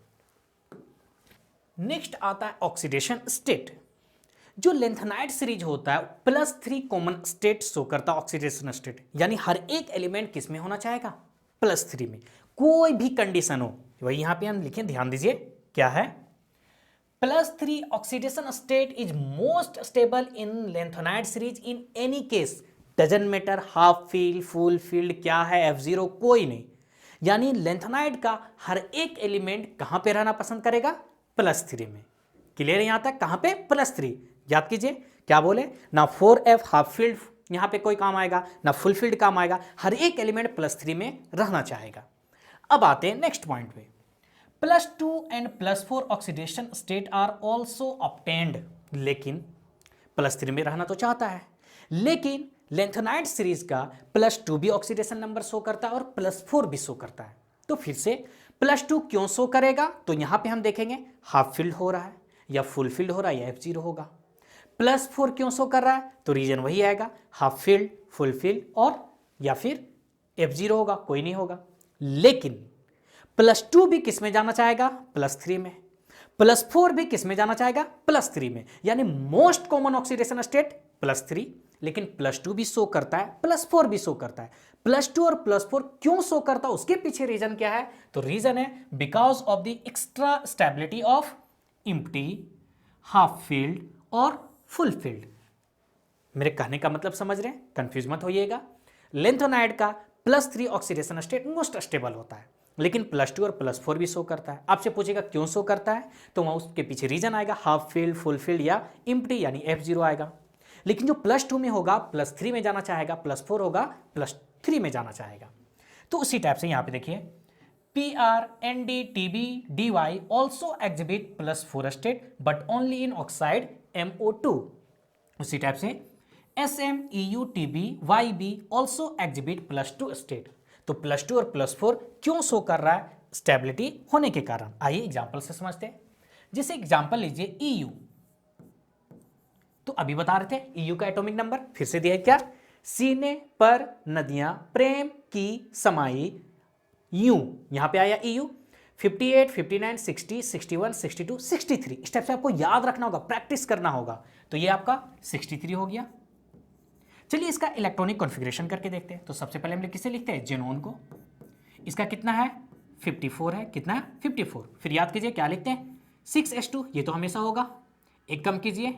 नेक्स्ट आता है ऑक्सीडेशन स्टेट। जो लेंथेनाइड सीरीज होता है +3 कॉमन स्टेट शो करता है ऑक्सीडेशन स्टेट, यानी हर एक एलिमेंट किस में होना चाहेगा, +3 में। कोई भी कंडीशन हो, वही यहां पे हम लिखें, ध्यान दीजिए क्या है, +3 oxidation state is most stable in lanthanide series in any case, doesn't matter half field full field क्या है, F0 कोई नहीं। यानी लेंथेनाइड का हर एक एलिमेंट कहां पे रहना पसंद करेगा, +3 में। क्लियर है यहां तक, कहां पे, +3। याद कीजिए क्या बोले, ना 4F हाफ फील्ड यहां पे कोई काम आएगा, ना फुल फील्ड काम आएगा, हर एक एलिमेंट +3 में रहना चाहेगा। अब आते हैं नेक्स्ट पॉइंट पे, +2 and +4 oxidation state are also obtained. लेकिन +3 में रहना तो चाहता है, लेकिन लेंथेनाइड सीरीज का +2 भी ऑक्सीडेशन नंबर शो करता है और +4 भी शो करता है। तो फिर से +2 क्यों शो करेगा, तो यहां पे हम देखेंगे हाफ फील्ड हो रहा है या फुल फील्ड हो रहा है या F0 होगा। +4 क्यों शो कर रहा है, तो रीजन वही आएगा, हाफ फील्ड फुल फील्ड और या फिर F0 होगा, कोई नहीं होगा। लेकिन +2 भी किस में जाना चाहेगा, +3 में। +4 भी किस में जाना चाहेगा, +3 में। यानी मोस्ट कॉमन ऑक्सीडेशन स्टेट +3, लेकिन +2 भी शो करता है, +4 भी शो करता है। +2 और +4 क्यों शो करता है, उसके पीछे रीजन क्या है, तो रीजन है because of the extra stability of empty, half field और फुल फील्ड। मेरे कहने का मतलब समझ रहे हैं, कंफ्यूज मत होइएगा। लेंथेनाइड का +3 ऑक्सीडेशन स्टेट मोस्ट स्टेबल होता है, लेकिन +2 और +4 भी शो करता है। आपसे पूछेगा क्यों शो करता है, तो वहां उसके पीछे रीजन आएगा, हाफ फील्ड फुल फील्ड या एम्प्टी यानी F0 आएगा। लेकिन जो +2 में होगा +3 में जाना चाहेगा, +4 होगा +3 में जाना चाहेगा। तो उसी टाइप से यहां पे देखिए PR, ND, TB, DY also exhibit +4 state but only in oxide MO2। उसी टाइप से SM, EU, TB, YB also exhibit +2 state। तो +2 और +4 क्यों शो कर रहा है, स्टेबिलिटी होने के कारण। आइए एग्जाम्पल से समझते हैं। जैसे एग्जाम्पल लीजिए EU, तो अभी बता रहे थे EU का एटॉमिक नंबर फिर से दिया है क्या, सीने पर नदियां प्रेम की समाई यूं, यहां पे आया EU 58, 59, 60, 61, 62, 63। इस टाइप से आपको याद रखना होगा, प्रैक्टिस करना होगा। तो ये आपका 63 हो गया। चलिए इसका इलेक्ट्रॉनिक कॉन्फ़िगरेशन करके देखते हैं। तो सबसे पहले हम किसे लिखते हैं, जेनोन को। इसका कितना है 54 है, कितना है 54। फिर याद कीजिए क्या लिखते हैं 6s2, ये तो हमेशा होगा, एक कम कीजिए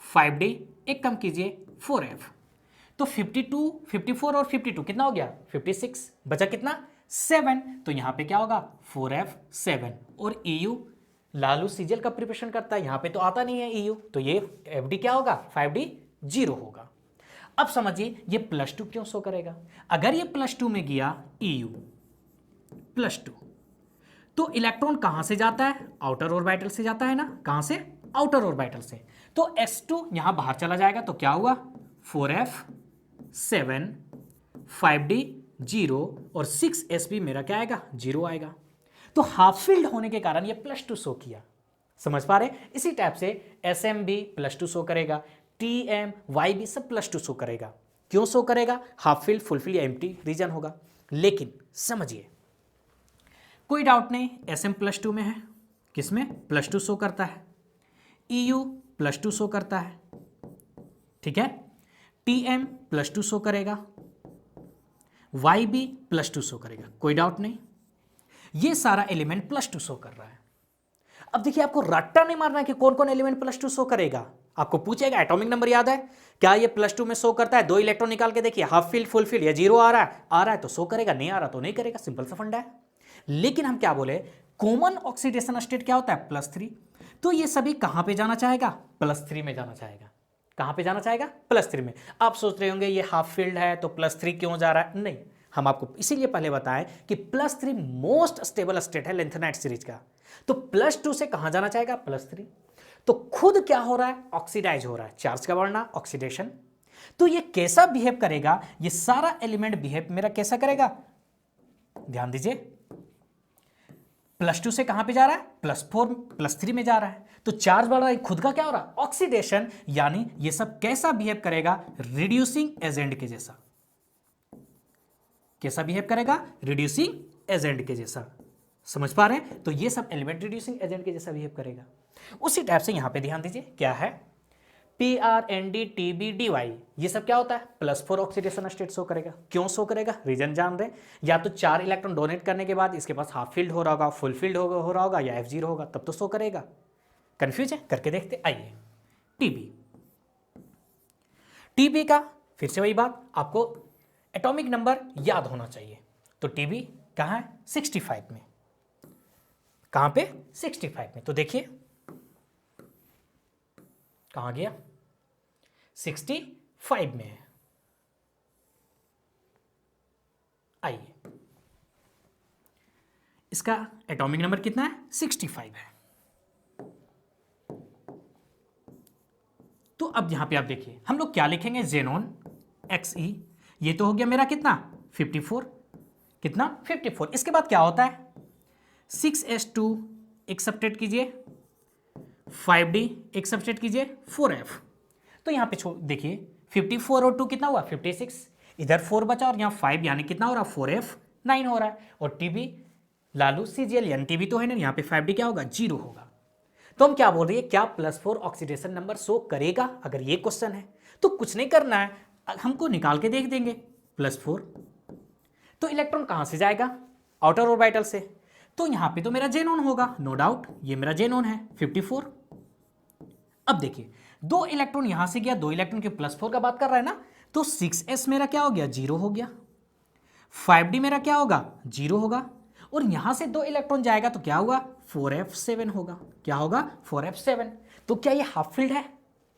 5d, एक कम कीजिए 4f, तो 52, 54 और 52 कितना हो गया 56, बचा कितना 7, तो यहाँ पे क्या होगा 4f7। और EU लालू सीजीएल का प्रिपरेशन करता है, यहाँ पे तो आता नहीं है EU, तो ये FD क्या होगा 5D 0 होगा। अब समझिए ये +2 क्यों शो करेगा, अगर ये +2 में गया EU +2, तो इलेक्ट्रॉन कहां से जाता है, आउटर ऑर्बिटल से जाता है ना, कहां से आउटर ऑर्बिटल से, तो s2 यहां बाहर चला जाएगा, तो क्या हुआ 4f7, 5d 0 और 6sb मेरा क्या आएगा 0 आएगा। तो हाफ फील्ड होने के कारण ये +2 शो किया, समझ पा रहे। इसी टाइप से sm भी +2 शो करेगा, tm yb सब +2 शो करेगा। क्यों शो करेगा, हाफ फील्ड फुल फील्ड या एम्प्टी रीजन होगा। लेकिन समझिए कोई डाउट नहीं, sm +2 में है, किसमें +2 शो करता है, EU +2 शो करता है, ठीक है, tm +2 शो करेगा, yb +2 शो करेगा, कोई डाउट नहीं, ये सारा एलिमेंट +2 शो कर रहा है। अब देखिए आपको रट्टा नहीं मारना है कि कौन कौन एलिमेंट +2 शो करेगा, आपको पूछेगा एटॉमिक नंबर याद है क्या ये +2 में शो करता है, 2 इलेक्ट्रॉन निकाल के देखिए हाफ फील्ड फुल फील्ड या 0 आ रहा है तो शो करेगा, नहीं आ रहा तो नहीं करेगा, सिंपल सा फंडा है। लेकिन हम क्या बोले कॉमन ऑक्सीडेशन स्टेट क्या होता है +3, तो ये सभी कहां पे जाना चाहेगा +3 में जाना चाहेगा, कहां पे जाना चाहेगा +3 में। आप सोच रहे होंगे ये हाफ फील्ड है तो +3 क्यों जा रहा है, नहीं, हम आपको इसीलिए पहले बताएं कि +3 मोस्ट स्टेबल स्टेट है लेंथेनाइट सीरीज का, तो +2 से कहां जाना चाहेगा +3, तो खुद क्या हो रहा है ऑक्सीडाइज हो रहा है, चार्ज का बढ़ना ऑक्सीडेशन। तो ये कैसा बिहेव करेगा, ये सारा एलिमेंट बिहेव मेरा कैसा करेगा, ध्यान दीजिए +2 से कहां पे जा रहा है +4 +3 में जा रहा है, तो चार्ज बढ़ रहा है, खुद का क्या हो रहा है ऑक्सीडेशन, यानी ये सब कैसा बिहेव करेगा रिड्यूसिंग एजेंट के जैसा, कैसा बिहेव करेगा रिड्यूसिंग एजेंट के जैसा, समझ पा रहे हैं। तो ये सब एलिमेंट रिड्यूसिंग एजेंट के जैसा बिहेव करेगा। उसी टाइप से यहां पे ध्यान दीजिए क्या है PRND TB DY, ये सब क्या होता है +4 ऑक्सीडेशन स्टेट शो करेगा। क्यों शो करेगा, रीजन जान रहे, या तो 4 इलेक्ट्रॉन डोनेट करने के बाद इसके पास हाफ फील्ड हो रहा होगा, फुल फील्ड हो रहा होगा, या F0 होगा, तब तो शो करेगा। कंफ्यूज है, करके देखते, आइए TB का फिर से वही बात, आपको एटॉमिक नंबर याद होना चाहिए, तो TB कहाँ है 65 में, कहां पे 65 में, तो देखिए कहां गया 65 में है। आइए इसका एटॉमिक नंबर कितना है 65 है। तो अब यहां पे आप देखिए हम लोग क्या लिखेंगे जेनॉन Xe, ये तो हो गया मेरा कितना 54, कितना 54। इसके बाद क्या होता है 6s2 एक सब्ट्रैक्ट कीजिए, 5d एक सब्ट्रैक्ट कीजिए 4f, तो यहां पे देखिए 54 और 2 कितना हुआ 56, इधर 4 बचा और यहां 5 यानी कितना हो रहा 4f 9 हो रहा है, और TB लालू CGL यानी TB तो है ना, यहां पे 5d क्या होगा 0 होगा। तो हम क्या बोल रहे हैं क्या +4 ऑक्सीडेशन नंबर शो करेगा, अगर ये क्वेश्चन है तो कुछ नहीं करना है, हमको निकाल के देख देंगे +4, तो इलेक्ट्रॉन कहां से जाएगा आउटर ऑर्बिटल से, तो यहां पे तो मेरा जेनॉन होगा, नो डाउट ये मेरा जेनॉन है 54। अब देखिए 2 इलेक्ट्रॉन यहां से गया, 2 इलेक्ट्रॉन के +4 का बात कर रहा है ना, तो 6s मेरा क्या हो गया 0 हो गया, 5d मेरा क्या होगा 0 होगा, और यहां से 2 इलेक्ट्रॉन जाएगा तो क्या हुआ 4f7 होगा, क्या होगा 4f7। तो क्या ये हाफ फील्ड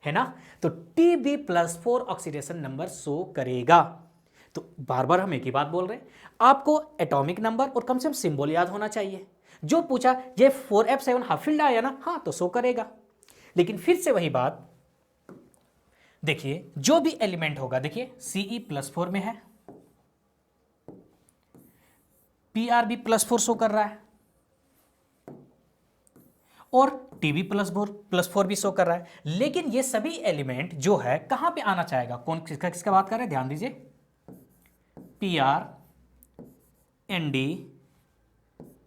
है ना, तो TB +4 ऑक्सीडेशन नंबर शो करेगा। तो बार बार हम एक ही बात बोल रहे हैं, आपको एटॉमिक नंबर और कम से कम सिंबल याद होना चाहिए। जो पूछा ये 4f7 हाफ फील्ड आया ना, हाँ तो शो करेगा। लेकिन फिर से वही बात देखिए, जो भी एलिमेंट होगा देखिए Ce +4 में है, PRB +4 शो कर रहा है, और TB +4 भी शो कर रहा है, लेकिन ये सभी एलिमेंट जो है कहां पे आना चाहेगा, कौन किसका बात कर रहे हैं, ध्यान दीजिए PRND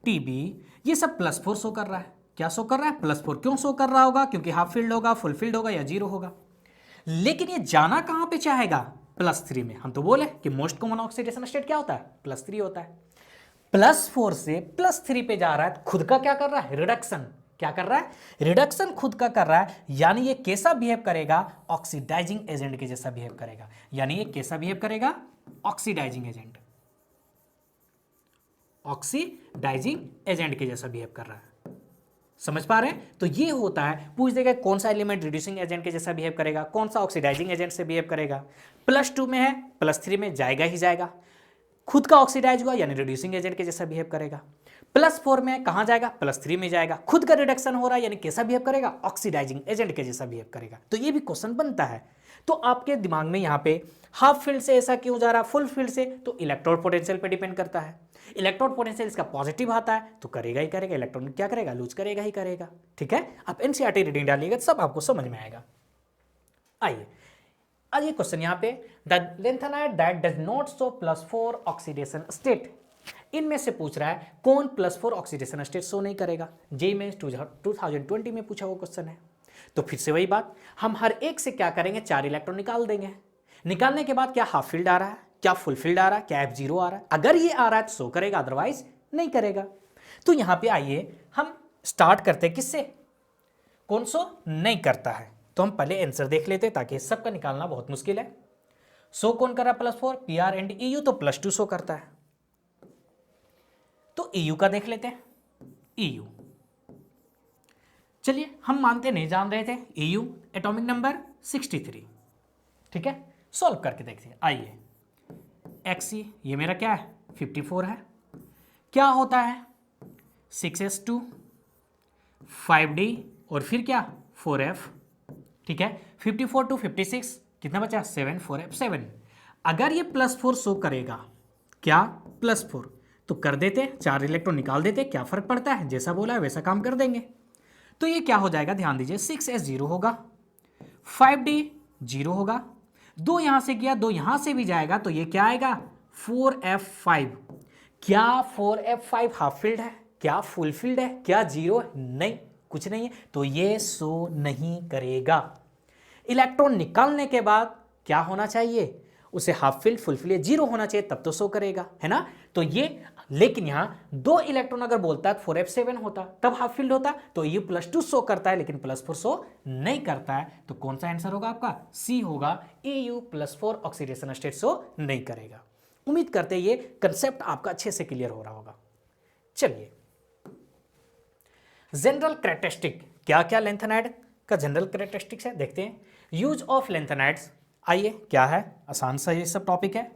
TB ये सब +4 शो कर रहा है। क्या शो कर रहा है +4, क्यों शो कर रहा होगा, क्योंकि हाफ फील्ड होगा, फुल फील्ड होगा, या 0 होगा। लेकिन ये जाना कहां पे चाहेगा +3 में, हम तो बोले कि मोस्ट कॉमन ऑक्सीडेशन स्टेट क्या होता है +3 होता है। +4 से +3 पे जा रहा है, खुद का क्या कर रहा है, रिडक्शन। क्या कर रहा है, रिडक्शन खुद का कर रहा है, यानी ये कैसा बिहेव करेगा, ऑक्सीडाइजिंग एजेंट के जैसा बिहेव करेगा। यानी ये कैसा बिहेव करेगा, ऑक्सीडाइजिंग एजेंट, ऑक्सीडाइजिंग एजेंट के जैसा बिहेव कर रहा है। समझ पा रहे हैं? तो ये होता है, पूछ देगा कौन सा एलिमेंट रिड्यूसिंग एजेंट के जैसा बिहेव करेगा, कौन सा ऑक्सीडाइजिंग एजेंट से बिहेव करेगा। +2 में है, +3 में जाएगा ही जाएगा, खुद का ऑक्सीडाइज हुआ यानी रिड्यूसिंग एजेंट के जैसा बिहेव करेगा। +4 में कहां जाएगा, +3 में जाएगा, खुद का रिडक्शन हो रहा है यानी कैसा बिहेव करेगा, ऑक्सीडाइजिंग एजेंट के जैसा बिहेव करेगा। तो ये भी क्वेश्चन बनता है। तो आपके दिमाग में यहाँ पे हाफ फील्ड से ऐसा क्यों जा रहा है, फुल फील्ड से, तो इलेक्ट्रोड पोटेंशियल पे डिपेंड करता है। इलेक्ट्रोड पोटेंशियल इसका पॉजिटिव आता है तो करेगा ही करेगा, इलेक्ट्रॉन क्या करेगा, लूज करेगा ही करेगा। ठीक है, आप एनसीईआरटी रीडिंग डालिएगा सब आपको समझ में आएगा। आइए आज ये क्वेश्चन यहाँ पे, the lanthanide that does not show +4 oxidation state, इनमें से पूछ रहा है कौन +4 ऑक्सीडेशन स्टेट शो नहीं करेगा। जेईई में 2020 में पूछा हुआ क्वेश्चन है। तो फिर से वही बात, हम हर एक से क्या करेंगे, 4 इलेक्ट्रॉन निकाल देंगे। निकालने के बाद क्या हाफ फील्ड आ रहा है, क्या फुल फील्ड आ रहा है, क्या F0 आ रहा है। अगर ये आ रहा है तो शो करेगा, अदरवाइज नहीं करेगा। तो यहां पे आइए हम स्टार्ट करते हैं किससे, कौन शो नहीं करता है। तो हम पहले आंसर देख लेते हैं ताकि सबका निकालना बहुत मुश्किल है। शो कौन कर रहा है, +4, PR एंड EU, तो +2 शो करता है। तो EU का देख लेते हैं, EU चलिए हम मानते नहीं जान रहे थे, EU एटॉमिक नंबर 63। ठीक है, सॉल्व करके देखते हैं। आइए XE ये मेरा क्या है, 54 है, क्या होता है 6s2 5D और फिर क्या 4F। ठीक है, 54 to 56 कितना बचा, 7 4F 7। अगर ये +4 शो करेगा, क्या +4, तो कर देते, 4 इलेक्ट्रॉन निकाल देते, क्या फर्क पड़ता है, जैसा बोला है वैसा काम कर देंगे। तो ये क्या हो जाएगा, ध्यान दीजिए, 6s 0 होगा, 5D 0 होगा, 2 यहां से गया, 2 यहां से भी जाएगा, तो ये क्या आएगा 4F5। क्या 4F5 हाफ फील्ड है, क्या फुल फील्ड है, क्या 0 है, नहीं कुछ नहीं है, तो ये शो नहीं करेगा। इलेक्ट्रॉन निकालने के बाद क्या होना चाहिए, उसे हाफ फील्ड फुल फील्ड 0 होना चाहिए, तब तो शो करेगा, है ना। तो ये, लेकिन यहां 2 इलेक्ट्रॉन अगर बोलता है 4F7 होता तब हाफ फील्ड होता, तो ये +2 शो करता है लेकिन +4 शो नहीं करता है। तो कौन सा आंसर होगा आपका, C होगा, EU +4 ऑक्सीडेशन स्टेट शो नहीं करेगा। उम्मीद करते ये कंसेप्ट आपका अच्छे से क्लियर हो रहा होगा। चलिए जनरल कैरेक्टरिस्टिक, क्या क्या लेंथेनाइड का जनरल कैरेक्टरिस्टिक्स है देखते हैं। यूज ऑफ लेंथेनाइड्स, आइए क्या है, आसान सा ये सब टॉपिक है।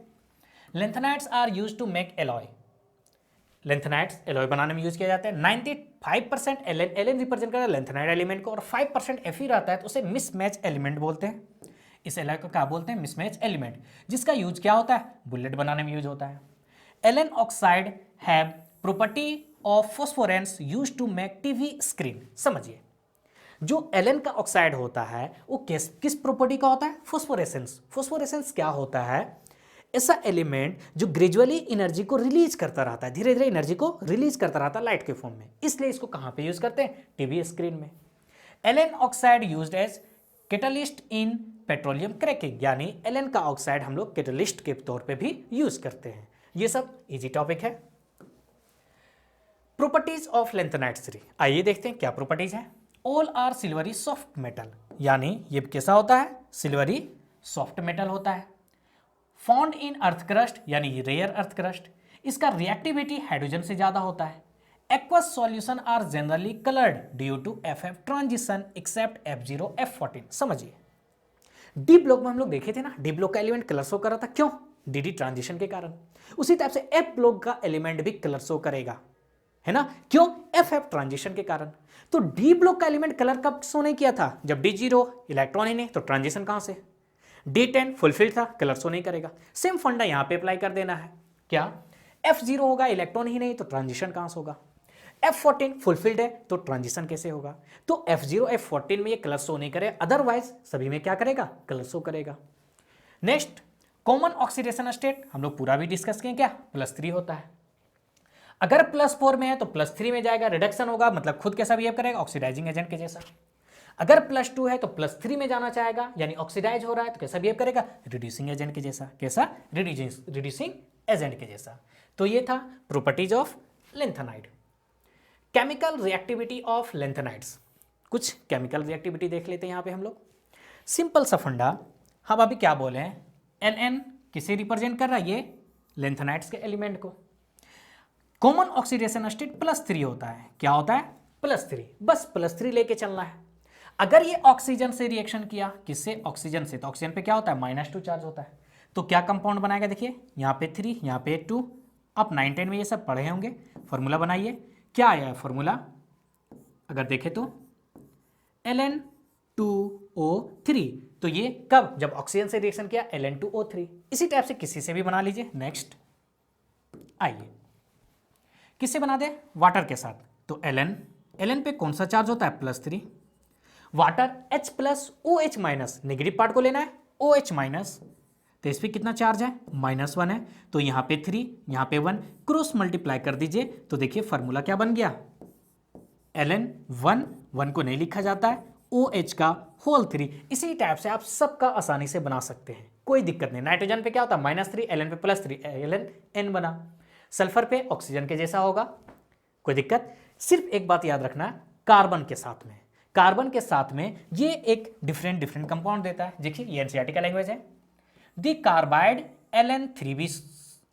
Lanthanides are use to make alloy, lanthanides alloy बनाने में यूज किया जाता है। 95% एलन रिप्रेजेंट करता है लेंथेनाइड एलिमेंट को, और 5% Fe रहता है, तो उसे मिसमैच एलिमेंट बोलते हैं। इस एलॉय को क्या बोलते हैं, मिसमैच एलिमेंट, जिसका यूज क्या होता है, बुलेट बनाने में यूज होता है। एलन oxide have property of phosphorescence use to make TV screen. समझिए, जो एलन का ऑक्साइड होता है वो किस प्रॉपर्टी का होता है, फॉस्फोरेसेंस। फॉस्फोरेसेंस क्या होता है, ऐसा एलिमेंट जो ग्रेजुअली एनर्जी को रिलीज करता रहता है, धीरे धीरे एनर्जी को रिलीज करता रहता है लाइट के फॉर्म में, इसलिए इसको कहां पे यूज करते हैं, टीवी स्क्रीन में। एलन oxide used as catalyst in petroleum cracking, यानी एलन का ऑक्साइड हम लोग कैटलिस्ट के तौर पे भी यूज करते हैं। ये सब इजी टॉपिक है। प्रॉपर्टीज ऑफ लेंथेनाइड्स 3, आइए देखते हैं क्या प्रॉपर्टीज है। All are silvery soft metal, यानी ये कैसा होता है, सिल्वरी सॉफ्ट मेटल होता है। फाउंड इन अर्थ क्रस्ट, यानी रेयर अर्थ क्रस्ट, इसका रिएक्टिविटी हाइड्रोजन से ज्यादा होता है। Aqueous solution are generally coloured due to FF transition except F0 F14। समझिए, डी ब्लॉक में हम लोग देखे थे ना, डी ब्लॉक का एलिमेंट कलर शो कर रहा था, क्यों, DD ट्रांजिशन के कारण। उसी टाइप से F ब्लॉक का एलिमेंट भी कलर शो करेगा, है ना, क्यों, FF ट्रांजिशन के कारण। तो डी ब्लॉक का एलिमेंट कलर कब शो नहीं किया था, जब D0 इलेक्ट्रॉन ही नहीं, तो ट्रांजिशन कहां से, D10 फुलफिल था, कलर शो नहीं करेगा। सेम फंडा यहां पे अप्लाई कर देना है, क्या F0 होगा, इलेक्ट्रॉन ही नहीं, तो ट्रांजिशन कहां से होगा। F14 फुलफिल्ड है, तो ट्रांजिशन कैसे होगा। तो F0 F14 में ये कलर शो नहीं करे, अदरवाइज सभी में क्या करेगा, कलर शो करेगा। नेक्स्ट, कॉमन ऑक्सीडेशन स्टेट हम लोग पूरा भी डिस्कस किए, क्या +3 होता है। अगर +4 में है तो +3 में जाएगा, रिडक्शन होगा, मतलब खुद कैसा बिहेव करेगा, ऑक्सीडाइजिंग एजेंट के जैसा। अगर +2 है तो +3 में जाना चाहेगा, यानी ऑक्सीडाइज हो रहा है, तो कैसा बिहेव करेगा, रिड्यूसिंग एजेंट के जैसा। कैसा, रिड्यूसिंग एजेंट के जैसा। तो ये था properties of lanthanide. Chemical reactivity of lanthanides, कुछ केमिकल रिएक्टिविटी देख लेते हैं यहाँ पे हम लोग। सिंपल सा फंडा, हम अभी क्या बोले हैं, Ln किसे रिप्रेजेंट कर रहा है, ये लेंथेनाइड्स के एलिमेंट को। कॉमन ऑक्सीडेशन स्टेट +3 होता है, क्या होता है, +3, बस +3 लेके चलना है। अगर ये ऑक्सीजन से रिएक्शन किया, किससे, ऑक्सीजन से, तो ऑक्सीजन पे क्या होता है, -2 चार्ज होता है, तो क्या कंपाउंड बनाएगा, देखिए यहाँ पे 3, यहाँ पे 2, आप 9, 10 में ये सब पढ़े होंगे। फॉर्मूला बनाइए, क्या आया है फॉर्मूला, अगर देखें तो Ln2O3, तो ये कब, जब ऑक्सीजन से रिएक्शन किया, Ln2O3। इसी टाइप से किसी से भी बना लीजिए। नेक्स्ट आइए, किससे बना दे, वाटर के साथ, तो Ln पे कौन सा चार्ज होता है, +3, वाटर H+OH- नेगेटिव पार्ट को लेना है, OH-, तो इस पर कितना चार्ज है, -1 है, तो यहाँ पे 3, यहाँ पे 1, क्रॉस मल्टीप्लाई कर दीजिए, तो देखिए फार्मूला क्या बन गया, Ln1 को नहीं लिखा जाता है, OH का होल 3। इसी टाइप से आप सबका आसानी से बना सकते हैं, कोई दिक्कत नहीं। नाइट्रोजन पे क्या होता है, -3, Ln पे +3, Ln बना। सल्फर पे ऑक्सीजन के जैसा होगा, कोई दिक्कत। सिर्फ एक बात याद रखना, कार्बन के साथ में, कार्बन के साथ में ये एक डिफरेंट कंपाउंड देता है। देखिए ये एनसीईआरटी का लैंग्वेज है। दी कार्बाइड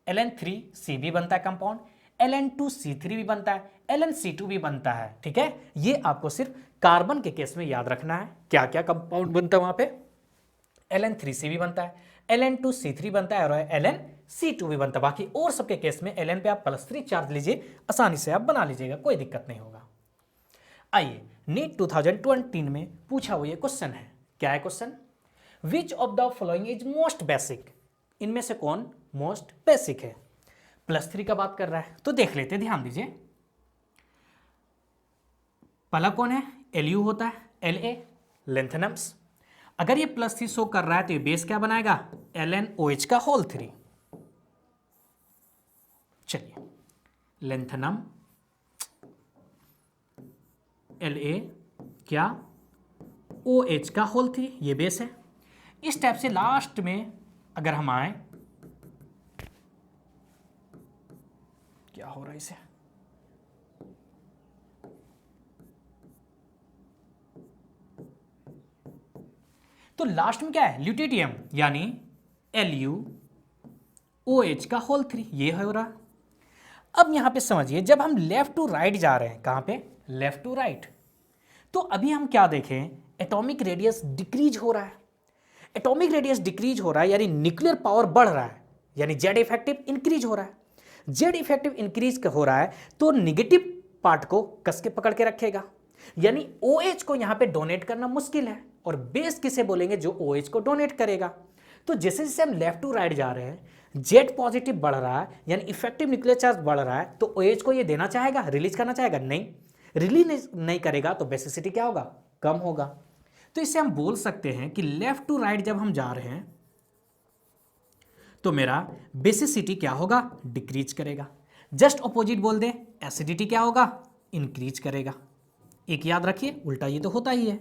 Ln3C भी बनता है कंपाउंड, Ln2C3 भी बनता है, LnC2 भी बनता है, ठीक है। ये आपको सिर्फ कार्बन के केस में याद रखना है, क्या क्या कंपाउंड बनता है वहां पे, Ln3C भी बनता है, Ln2C3 बनता है और LnC2 भी बनता है। बाकी और सबके केस में Ln पे आप +3 चार्ज लीजिए, आसानी से आप बना लीजिएगा, कोई दिक्कत नहीं होगा। आइए, नीट 2020 में पूछा हुआ ये क्वेश्चन है, क्या है question, which of the following is most basic, इनमें से कौन मोस्ट बेसिक है, +3 का बात कर रहा है, तो देख लेते, ध्यान दीजिए। पहला कौन है, Lu होता है, La लेंथेनम्स। अगर ये +3 शो कर रहा है तो ये बेस क्या बनाएगा, LnOH का होल 3। चलिए, लेंथेनम La क्या, OH का होल 3, ये बेस है। इस टाइप से लास्ट में अगर हम आए, क्या हो रहा है इसे, तो लास्ट में क्या है, ल्यूटेटियम, यानी LuOH का होल 3, ये हो रहा। अब यहां पे समझिए, जब हम लेफ्ट टू राइट जा रहे हैं, कहां पे, लेफ्ट टू राइट, तो अभी हम क्या देखें, एटॉमिक रेडियस डिक्रीज हो रहा है। एटॉमिक रेडियस डिक्रीज हो रहा है यानी न्यूक्लियर पावर बढ़ रहा है, यानी जेड इफेक्टिव इंक्रीज हो रहा है। जेड इफेक्टिव इंक्रीज हो रहा है तो निगेटिव पार्ट को कस के पकड़ के रखेगा, यानी OH को यहां पे डोनेट करना मुश्किल है, और बेस किसे बोलेंगे, जो OH को डोनेट करेगा। तो जैसे जैसे हम लेफ्ट टू राइट जा रहे हैं, जेड पॉजिटिव बढ़ रहा है, यानी इफेक्टिव न्यूक्लियर चार्ज बढ़ रहा है, तो OH को ये देना चाहेगा, रिलीज करना चाहेगा, नहीं, रिलीज नहीं करेगा, तो बेसिसिटी क्या होगा, कम होगा। तो इससे हम बोल सकते हैं कि लेफ्ट टू राइट जब हम जा रहे हैं तो मेरा बेसिसिटी क्या होगा, डिक्रीज करेगा। जस्ट अपोजिट बोल दें, एसिडिटी क्या होगा, इंक्रीज करेगा। एक याद रखिए, उल्टा ये तो होता ही है।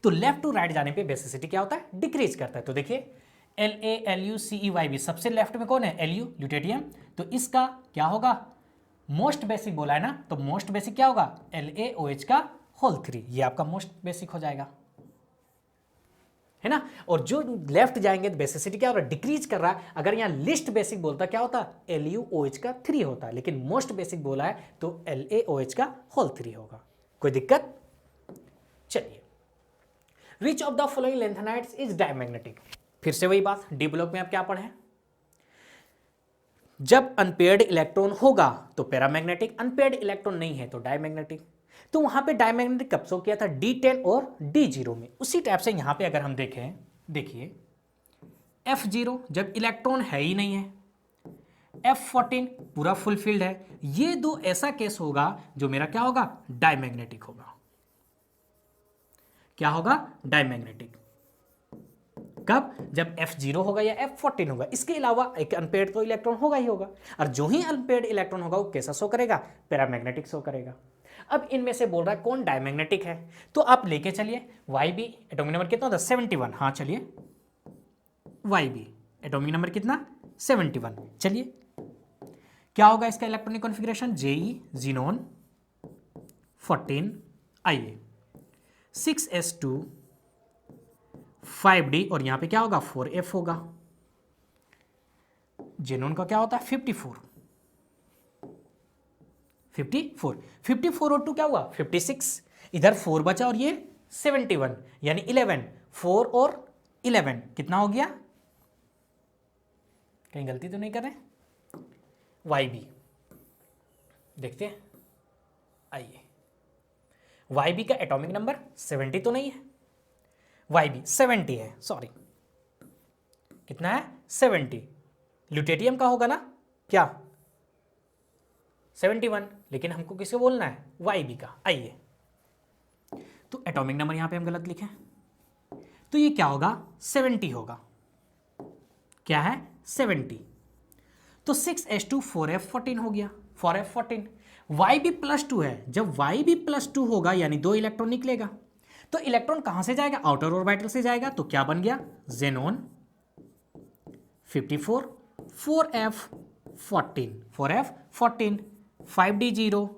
तो लेफ्ट टू राइट जाने पे बेसिसिटी क्या होता है, डिक्रीज करता है। तो देखिए LaLuCeY भी सबसे लेफ्ट में कौन है, Lu ल्यूटेटियम, तो इसका क्या होगा, मोस्ट बेसिक बोला है ना, तो मोस्ट बेसिक क्या होगा, LaOH का होल 3, ये आपका मोस्ट बेसिक हो जाएगा, है ना। और जो लेफ्ट जाएंगे तो बेसिसिटी क्या हो रहा है, डिक्रीज कर रहा है। अगर यहाँ लिस्ट बेसिक बोलता क्या होता, LuOH का 3 होता है, लेकिन मोस्ट बेसिक बोला है तो LaOH का होल 3 होगा, कोई दिक्कत। चलिए, विच of the following lanthanides is diamagnetic, फिर से वही बात, डी ब्लॉक में आप क्या पढ़े, जब अनपेयर्ड इलेक्ट्रॉन होगा तो पैरामैग्नेटिक, अनपेयर्ड इलेक्ट्रॉन नहीं है तो डायमैग्नेटिक। तो वहां पे डायमैग्नेटिक कब शो किया था, D10 और D0 में। उसी टाइप से यहां पे अगर हम देखें, देखिए F0 जब इलेक्ट्रॉन है ही नहीं है, F14 पूरा फुल फील्ड है, ये दो ऐसा केस होगा जो मेरा क्या होगा, डायमैग्नेटिक होगा। क्या होगा, डायमैग्नेटिक। कब, जब F0 होगा या F14 होगा। इसके अलावा एक अनपेयर्ड तो इलेक्ट्रॉन होगा ही होगा, और जो ही अनपेयर्ड इलेक्ट्रॉन होगा वो कैसा शो करेगा, पैरामैग्नेटिक शो करेगा। अब इनमें से बोल रहा है कौन डायमैग्नेटिक है, तो आप लेके चलिए YB एटॉमिक नंबर कितना होता है, 71, हाँ चलिए YB एटॉमिक नंबर कितना, 71, चलिए क्या होगा इसका इलेक्ट्रॉनिक कॉन्फ़िगरेशन? जेई जीनोन 14 आइए 6s2 5d और यहां पे क्या होगा 4f होगा। जेनोन का क्या होता है 54 और 2 क्या हुआ 56, इधर 4 बचा और ये 71 यानी 11, 4 और 11 कितना हो गया? कहीं गलती तो नहीं कर रहे? YB देखते हैं, आइए YB का एटॉमिक नंबर 70 तो नहीं है, YB 70 है, सॉरी कितना है 70, ल्यूटेरियम का होगा ना क्या 71, लेकिन हमको किसको बोलना है YB का। आइए तो एटॉमिक नंबर यहां पे हम गलत लिखें तो ये क्या होगा 70 होगा, क्या है 70, तो 6s2 4f14 हो गया 4f14। YB +2 है, जब YB +2 होगा यानी 2 इलेक्ट्रॉन निकलेगा, तो इलेक्ट्रॉन कहां से जाएगा आउटर ऑर्बिटल से जाएगा, तो क्या बन गया जेनोन 54 4f14 5d0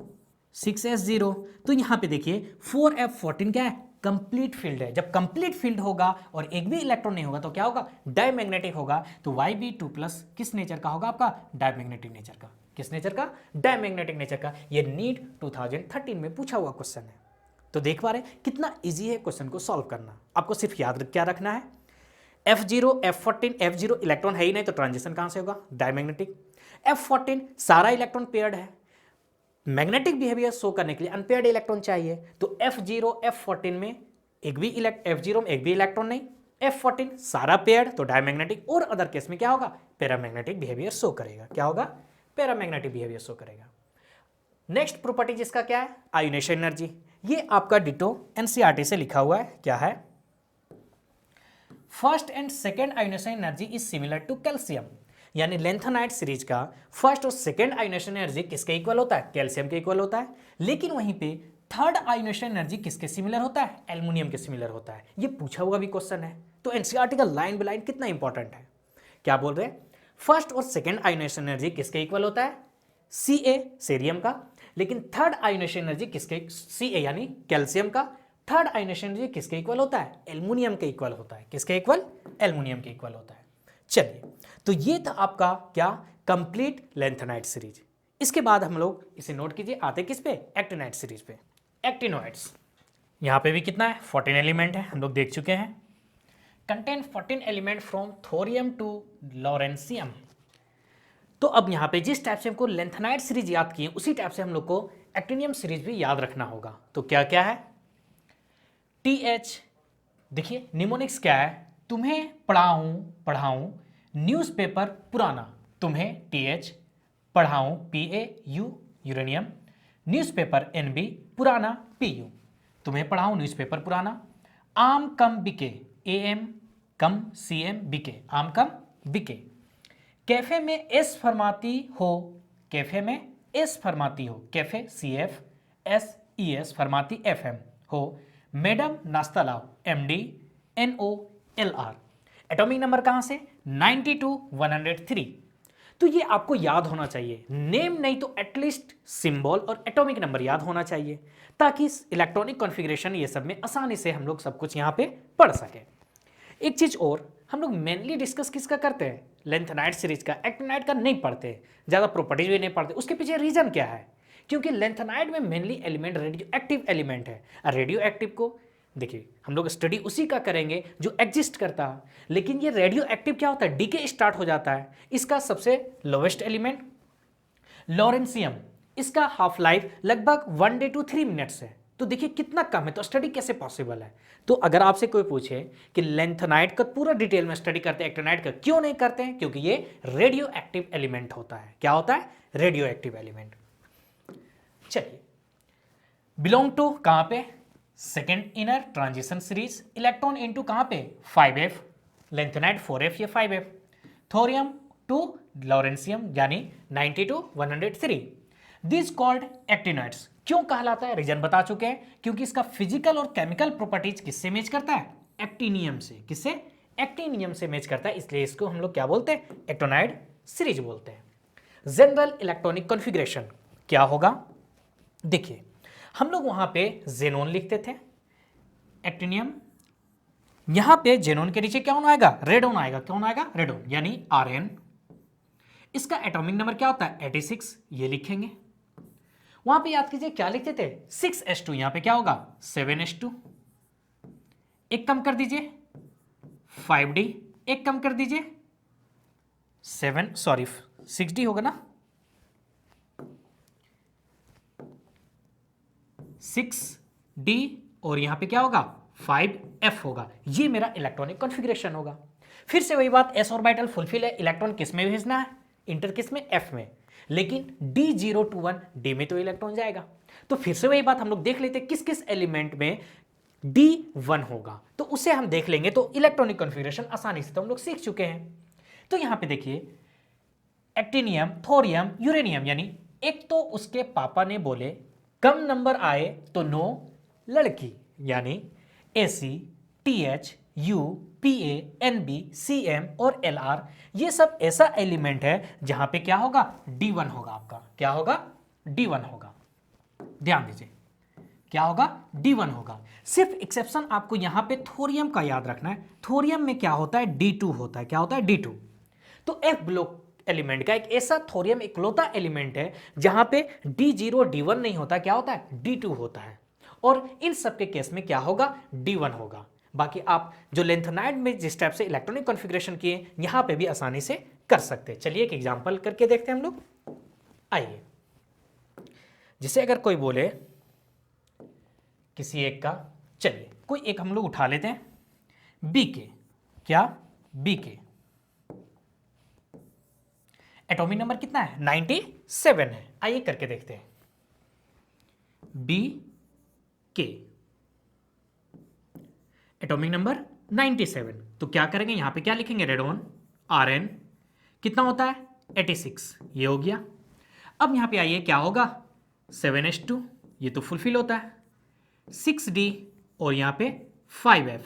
6s0। तो यहां पे देखिए 4f14 क्या है कंप्लीट फील्ड है, जब कंप्लीट फील्ड होगा और एक भी इलेक्ट्रॉन नहीं होगा तो क्या होगा डायमैग्नेटिक होगा, तो YB2+ किस नेचर का होगा आपका डायमैग्नेटिक नेचर का, किस नेचर का डायमैग्नेटिक नेचर का। ये नीट 2013 में पूछा हुआ क्वेश्चन है, तो देख पा रहे कितना इजी है क्वेश्चन को सॉल्व करना। आपको सिर्फ याद क्या रखना है F0 F14 F0 इलेक्ट्रॉन है ही नहीं तो ट्रांजिशन कहां से होगा डायमैग्नेटिक, F14 सारा इलेक्ट्रॉन पेयर्ड है, मैग्नेटिक बिहेवियर शो करने के लिए अनपेयर्ड इलेक्ट्रॉन चाहिए, तो F0 F14 में एक भी F0 में एक भी इलेक्ट्रॉन नहीं, F14 सारा पेयर्ड तो डायमैग्नेटिक, और अदर केस में क्या होगा पैरामैग्नेटिक बिहेवियर शो करेगा, क्या होगा पैरामैग्नेटिक बिहेवियर शो करेगा। नेक्स्ट प्रॉपर्टी जिसका क्या है आयोनेशन एनर्जी, ये आपका डिटो NCERT से लिखा हुआ है, क्या है first and second ionisation energy is similar to calcium, यानी लेंथेनाइट सीरीज का फर्स्ट और सेकेंड आयोनेशन एनर्जी किसके इक्वल होता है कैल्शियम के इक्वल होता है, लेकिन वहीं पे थर्ड आयोनेशन एनर्जी किसके सिमिलर होता है एल्युमिनियम के सिमिलर होता है। ये पूछा हुआ भी क्वेश्चन है, तो एनसीईआरटी का लाइन बाय लाइन कितना इंपॉर्टेंट है। क्या बोल रहे हैं फर्स्ट और सेकेंड आयोनेशन एनर्जी किसके इक्वल होता है Ca सेरियम का, लेकिन थर्ड आयोनेशन एनर्जी किसके Ca यानी कैल्शियम का, थर्ड आयोनेशन एनर्जी किसके इक्वल होता है एल्युमिनियम के इक्वल होता है, किसके इक्वल एल्युमिनियम के इक्वल होता है। चलिए तो ये था आपका क्या कंप्लीट लेंथेनाइट सीरीज। इसके बाद हम लोग इसे नोट कीजिए आते किस पे एक्टिनाइट सीरीज पे। एक्टिनोइड्स यहाँ पे भी कितना है 14 एलिमेंट है, हम लोग देख चुके हैं, contain 14 element from thorium to lawrencium. तो अब यहाँ पे जिस टाइप से हमको लेंथेनाइट सीरीज याद किए उसी टाइप से हम लोग को एक्टिनियम सीरीज भी याद रखना होगा। तो क्या क्या है TH, देखिए निमोनिक्स क्या है तुम्हें पढ़ाऊं न्यूज़पेपर पुराना, तुम्हें TH पढ़ाऊं PAU uranium, newspaper NB पुराना PU, तुम्हें पढ़ाऊं न्यूज़पेपर पुराना, आम कम बिके AM कम CM बिके, आम कम बिके, कैफे में एस फरमाती हो, कैफे में एस फरमाती हो, कैफे CF SES फरमाती FM हो, मैडम नाश्ता लाओ MD NOLR। एटॉमिक नंबर कहां से 92 103। तो ये आपको याद होना चाहिए, नेम नहीं तो एटलीस्ट सिंबल और एटॉमिक नंबर याद होना चाहिए, ताकि इलेक्ट्रॉनिक कॉन्फ़िगरेशन ये सब में आसानी से हम लोग सब कुछ यहाँ पे पढ़ सकें। एक चीज और हम लोग मेनली डिस्कस किसका करते हैं लेंथेनाइट सीरीज का, एक्टिनाइट का नहीं पढ़ते, ज़्यादा प्रॉपर्टीज भी नहीं पढ़ते। उसके पीछे रीजन क्या है, क्योंकि लेंथेनाइट में mainly element radio active element है, और रेडियो एक्टिव को देखिए हम लोग स्टडी उसी का करेंगे जो एग्जिस्ट करता है, लेकिन ये रेडियो एक्टिव क्या होता है डीके स्टार्ट हो जाता है। इसका सबसे लोवेस्ट एलिमेंट लॉरेंसियम, इसका हाफ लाइफ लगभग 1 day to 3 minutes है, तो देखिए कितना कम है, तो स्टडी कैसे पॉसिबल है। तो अगर आपसे कोई पूछे कि लेंथेनाइट का पूरा डिटेल में स्टडी करते हैं एक्टिनाइट का, क्यों नहीं करते हैं, क्योंकि ये रेडियो एक्टिव एलिमेंट होता है। क्या होता है रेडियो एक्टिव एलिमेंट। चलिए बिलोंग टू कहां पे second inner transition series, electron into कहां पे 5f, लेंथेनाइट 4f या 5f, थोरियम टू लॉरेंसियम यानी 92 103। This called actinoids. क्यों कहलाता है रीजन बता चुके हैं, क्योंकि इसका फिजिकल और केमिकल प्रॉपर्टीज किससे मैच करता है एक्टिनियम से, किससे एक्टिनियम से मैच करता है, इसलिए इसको हम लोग क्या बोलते हैं एक्टिनोइड सीरीज बोलते हैं। जनरल इलेक्ट्रॉनिक कॉन्फ़िगरेशन क्या होगा? देखिए हम लोग वहां पे जेनोन लिखते थे, एक्टिनियम, यहां पे जेनोन के नीचे क्या होना आएगा? रेडोन आएगा। कौन आएगा? रेडोन, यानी Rn। इसका एटॉमिक नंबर क्या होता है? 86, ये लिखेंगे। वहां पे याद कीजिए क्या लिखते थे? 6s2, यहां पे क्या होगा? 7s2। एक कम कर दीजिए 5d, एक कम कर दीजिए 6d होगा ना, 6d, और यहां पे क्या होगा? 5f होगा। ये मेरा इलेक्ट्रॉनिक कॉन्फ़िगरेशन होगा। फिर से वही बात, s ऑर्बिटल फुलफिल है, इलेक्ट्रॉन किस में भेजना है? इंटर किस में? f में। लेकिन d021 d में तो इलेक्ट्रॉन जाएगा। तो फिर से वही बात हम लोग देख लेते किस किस एलिमेंट में d1 होगा, तो उसे हम देख लेंगे। तो इलेक्ट्रॉनिक कॉन्फ़िगरेशन आसानी से तो हम लोग सीख चुके हैं। तो यहां पे देखिए एक्टिनियम, थोरियम, यूरेनियम, यानी एक तो उसके पापा ने बोले कम नंबर आए तो नो लड़की, यानी AC, TH, U, PA, NB, CM और LR, ये सब ऐसा एलिमेंट है जहां पे क्या होगा? D1 होगा आपका। क्या होगा? D1 होगा। ध्यान दीजिए क्या होगा? D1 होगा। सिर्फ एक्सेप्शन आपको यहां पे थोरियम का याद रखना है। थोरियम में क्या होता है? D2 होता है। क्या होता है? D2। तो F ब्लॉक एलिमेंट का एक ऐसा थोरियम इकलौता एलिमेंट है जहां पे D0 D1 नहीं होता। क्या होता है? D2 होता है। और इन सब के केस में क्या होगा? D1 होगा। बाकी आप जो लेंथेनाइड में जिस टाइप से इलेक्ट्रॉनिक कॉन्फ़िगरेशन किए, यहां पे भी आसानी से कर सकते हैं। चलिए एक एग्जांपल करके देखते हैं हम लोग। आइए, जिसे अगर कोई बोले किसी एक का, चलिए कोई एक हम लोग उठा लेते हैं, BK। क्या? BK एटॉमिक नंबर कितना है? 97 है। आइए करके देखते हैं। BK atomic number 97। तो क्या करेंगे? यहां पे क्या लिखेंगे? रेडोन Rn कितना होता है? 86, ये हो गया। अब यहां पे आइए क्या होगा? 7s2, ये तो फुलफिल होता है, 6d और यहां पे 5f।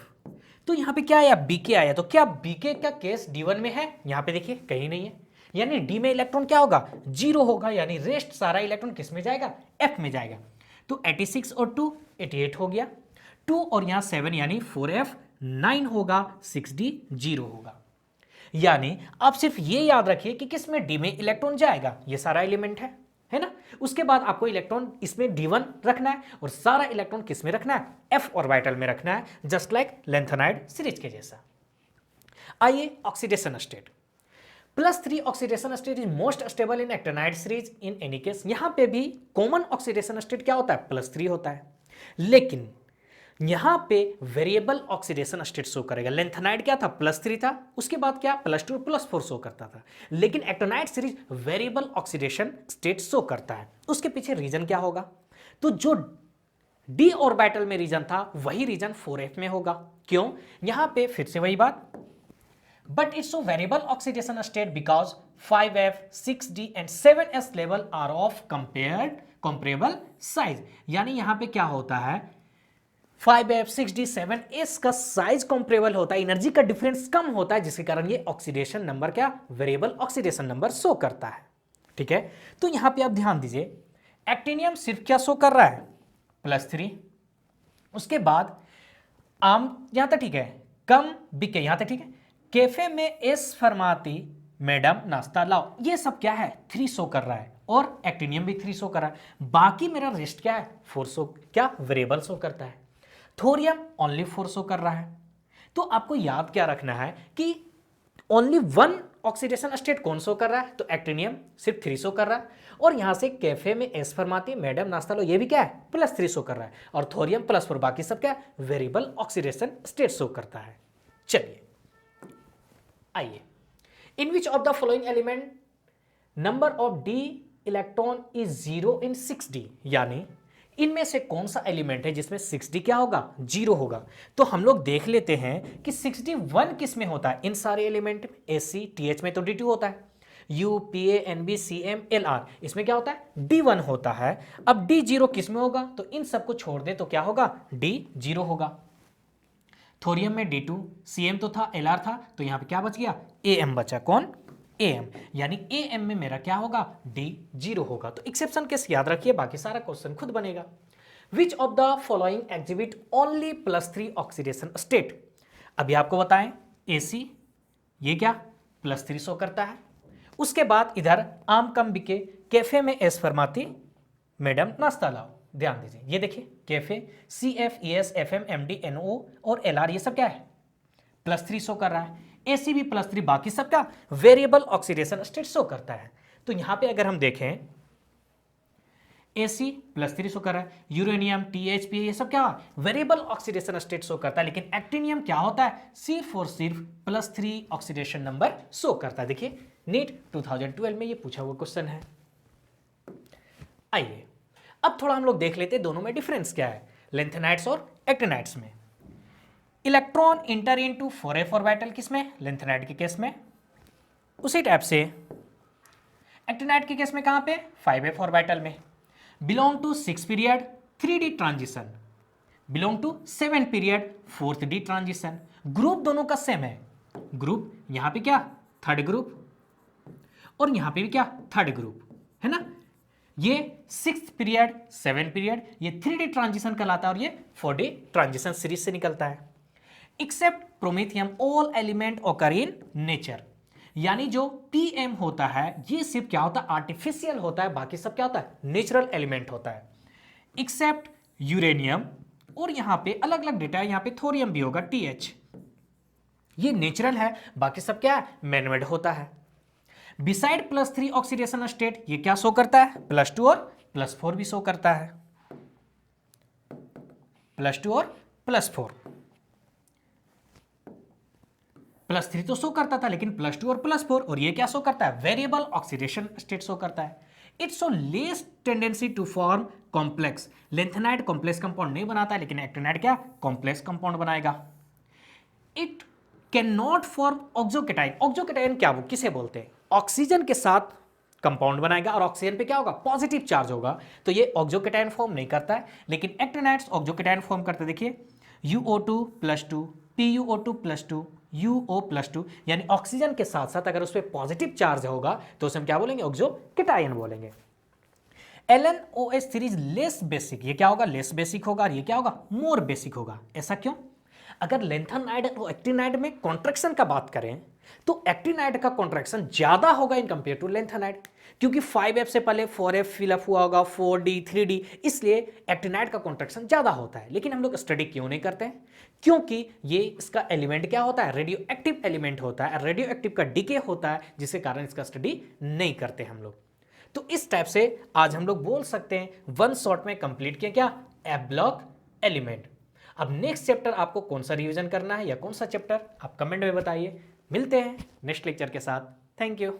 तो यहां पे क्या आया? BK आया। तो क्या BK का केस D1 में है? यहां पे देखिए कहीं नहीं है, यानी D में इलेक्ट्रॉन क्या होगा? 0 होगा, यानी रेस्ट सारा इलेक्ट्रॉन किस में जाएगा? F में जाएगा। तो 86 और 2 88 हो गया, 2 और यहां 7 यानी 4f 9 होगा, 6d 0 होगा। यानी आप सिर्फ ये याद रखिए कि किस में D में इलेक्ट्रॉन जाएगा, ये सारा एलिमेंट है ना। उसके बाद आपको इलेक्ट्रॉन इसमें D1 रखना है और सारा इलेक्ट्रॉन किस में रखना है? F ऑर्बिटल में रखना है, जस्ट लाइक लेंथेनाइड सीरीज के जैसा। आइए oxidation state. +3 oxidation state is most stable in actinide series in any case. यहां पे भी कॉमन ऑक्सीडेशन स्टेट क्या होता है? +3 होता है। लेकिन यहां पे वेरिएबल ऑक्सीडेशन स्टेट शो करेगा। लेंथेनाइड क्या था? +3 था, उसके बाद क्या? +2 +4 शो करता था। लेकिन actinide series variable oxidation state show करता है। उसके पीछे रीजन क्या होगा? तो जो D ऑर्बिटल में रीजन था वही रीजन 4f में होगा। क्यों? यहां पे फिर से वही बात, but it's a variable oxidation state because 5f, 6d and 7s level are of comparable size। यानी यहां पे क्या होता है? 5f, 6d, 7s का साइज कंपेरेबल होता है, एनर्जी का डिफरेंस कम होता है, जिसके कारण ये ऑक्सीडेशन नंबर क्या? वेरिएबल ऑक्सीडेशन नंबर शो करता है। ठीक है, तो यहां पे आप ध्यान दीजिए, एक्टिनियम सिर्फ क्या शो कर रहा है? +3। उसके बाद आम यहां तक ठीक है, कम बीके यहां तक ठीक है, कैफे में एस फरमाती मैडम नाश्ता लाओ, ये सब क्या है? 3 शो कर रहा है, और एक्टिनियम भी 3 शो कर रहा है। बाकी मेरा रेस्ट क्या है? 4 शो, क्या? वेरिएबल शो करता है। थोरियम ओनली 4 शो कर रहा है। तो आपको याद क्या रखना है कि ओनली 1 ऑक्सीडेशन स्टेट कौन शो कर रहा है? तो एक्टिनियम सिर्फ 3 शो कर रहा है, और यहां से कैफे में एस फरमाती मैडम नाश्ता लो, ये भी क्या है? +3 शो कर रहा है, और थोरियम +4, बाकी सब क्या? वेरिएबल ऑक्सीडेशन स्टेट शो करता है। चलिए आइए, in which of the following element number of D electron is 0 in 6d, यानी इनमें से कौन सा एलिमेंट है जिसमें 6d क्या होगा? 0 होगा। तो हम लोग देख लेते हैं कि 6d 1 किस में होता है? इन सारे एलिमेंट में। AC, TH में तो D2 होता है, U, PA, NB, CM, LR इसमें क्या होता है? D1 होता है। अब D0 किस में होगा? तो इन सबको छोड़ दे तो क्या होगा? D0 होगा। थोरियम में D2, CM तो था, LR था, तो यहां पे क्या बच गया? AM बचा। कौन? AM, यानी AM में मेरा क्या होगा, D 0 होगा। तो एक्सेप्शन केस याद रखिए, बाकी सारा क्वेश्चन खुद बनेगा। विच of the following exhibit only +3 oxidation state. अभी आपको बताएं AC ये क्या +3 शो करता है। उसके बाद इधर आम कम बिके, कैफे में एस फरमाती मैडम नाश्ता लाओ। ध्यान दीजिए, ये देखिए cafe CF ES FM MD NO और LR ये सब क्या है +3 शो कर रहा है। AC भी +3, बाकी सब क्या वेरिएबल ऑक्सीडेशन स्टेट शो करता है। तो यहां पे अगर हम देखें AC +3 शो कर रहा है, यूरेनियम THP ये सब क्या वेरिएबल ऑक्सीडेशन स्टेट शो करता है, लेकिन एक्टिनियम क्या होता है सिर्फ और सिर्फ +3 ऑक्सीडेशन नंबर शो करता है। देखिए नीट 2012 में ये पूछा हुआ क्वेश्चन है। आइए अब थोड़ा हम लोग देख लेते हैं दोनों में डिफरेंस क्या है, लेंथेनाइड्स और एक्टिनाइड्स में। Electron inter into 4f orbital किसमें, लेंथेनाइड के केस में। उसी टाइप से एक्टिनाइड के केस में कहां पे 5f ऑर्बिटल में। Belong to 6 period 3d transition, belong to 7 period 4th d transition. Group दोनों का सेम है, ग्रुप यहां पे क्या थर्ड ग्रुप और यहां पे भी क्या थर्ड ग्रुप है ना। ये 6th पीरियड 7 पीरियड ये 3d ट्रांजिशन कहलाता है और ये 4d ट्रांजिशन सीरीज से निकलता है। Except promethium all element occur in nature, यानी जो PM होता है ये सिर्फ क्या होता है आर्टिफिशियल होता है, बाकी सब क्या होता है नेचुरल एलिमेंट होता है। एक्सेप्ट यूरेनियम, और यहां पे अलग अलग डेटा है, यहां पे थोरियम भी होगा TH, ये नेचुरल है, बाकी सब क्या है मैनमेड होता है। बिसाइड +3 ऑक्सीडेशन स्टेट ये क्या शो करता है +2 और +4 भी शो करता है, +2 और +4। +3 तो शो करता था, लेकिन +2 और +4, और ये क्या शो करता है वेरिएबल ऑक्सीडेशन स्टेट शो करता है। It's so less tendency to form complex, lanthanide complex compound नहीं बनाता है, लेकिन एक्टिनाइड क्या कॉम्प्लेक्स कंपाउंड बनाएगा। It can not form oxocation, oxocation क्या वो किसे बोलते हैं, ऑक्सीजन के साथ कंपाउंड बनाएगा और ऑक्सीजन पे क्या होगा पॉजिटिव चार्ज होगा, तो ये ऑक्सोकेटाइन फॉर्म नहीं करता है, लेकिन एक्टिनाइड्स ऑक्सोकेटाइन फॉर्म करते हैं। देखिए UO2 +2 PuO2 +2 UO +2, यानी ऑक्सीजन के साथ साथ अगर उस पर पॉजिटिव चार्ज होगा तो उसे हम क्या बोलेंगे ऑक्सोकेटाइन बोलेंगे। LNOH3 लेस बेसिक, ये क्या होगा लेस बेसिक होगा, और ये क्या होगा मोर बेसिक होगा। ऐसा क्यों, अगर लेंथेनाइड और एक्टिनाइड में कॉन्ट्रैक्शन का बात करें तो एक्टिनाइड का कॉन्ट्रैक्शन ज्यादा होगा इन कंपेयर टू लेंथेनाइड, क्योंकि 5f से पहले 4f फिलअप हुआ होगा, 4d 3d, इसलिए एक्टिनाइड का कॉन्ट्रैक्शन ज्यादा होता है। लेकिन हम लोग स्टडी क्यों नहीं करते हैं, क्योंकि ये इसका एलिमेंट क्या होता है रेडियो एक्टिव एलिमेंट होता है, रेडियो एक्टिव का डीके होता है, जिसके कारण इसका स्टडी नहीं करते हम लोग। तो इस टाइप से आज हम लोग बोल सकते हैं वन शॉट में कंप्लीट किया क्या एफ ब्लॉक एलिमेंट। अब नेक्स्ट चैप्टर आपको कौन सा रिवीजन करना है या कौन सा चैप्टर आप कमेंट में बताइए। मिलते हैं नेक्स्ट लेक्चर के साथ। Thank you.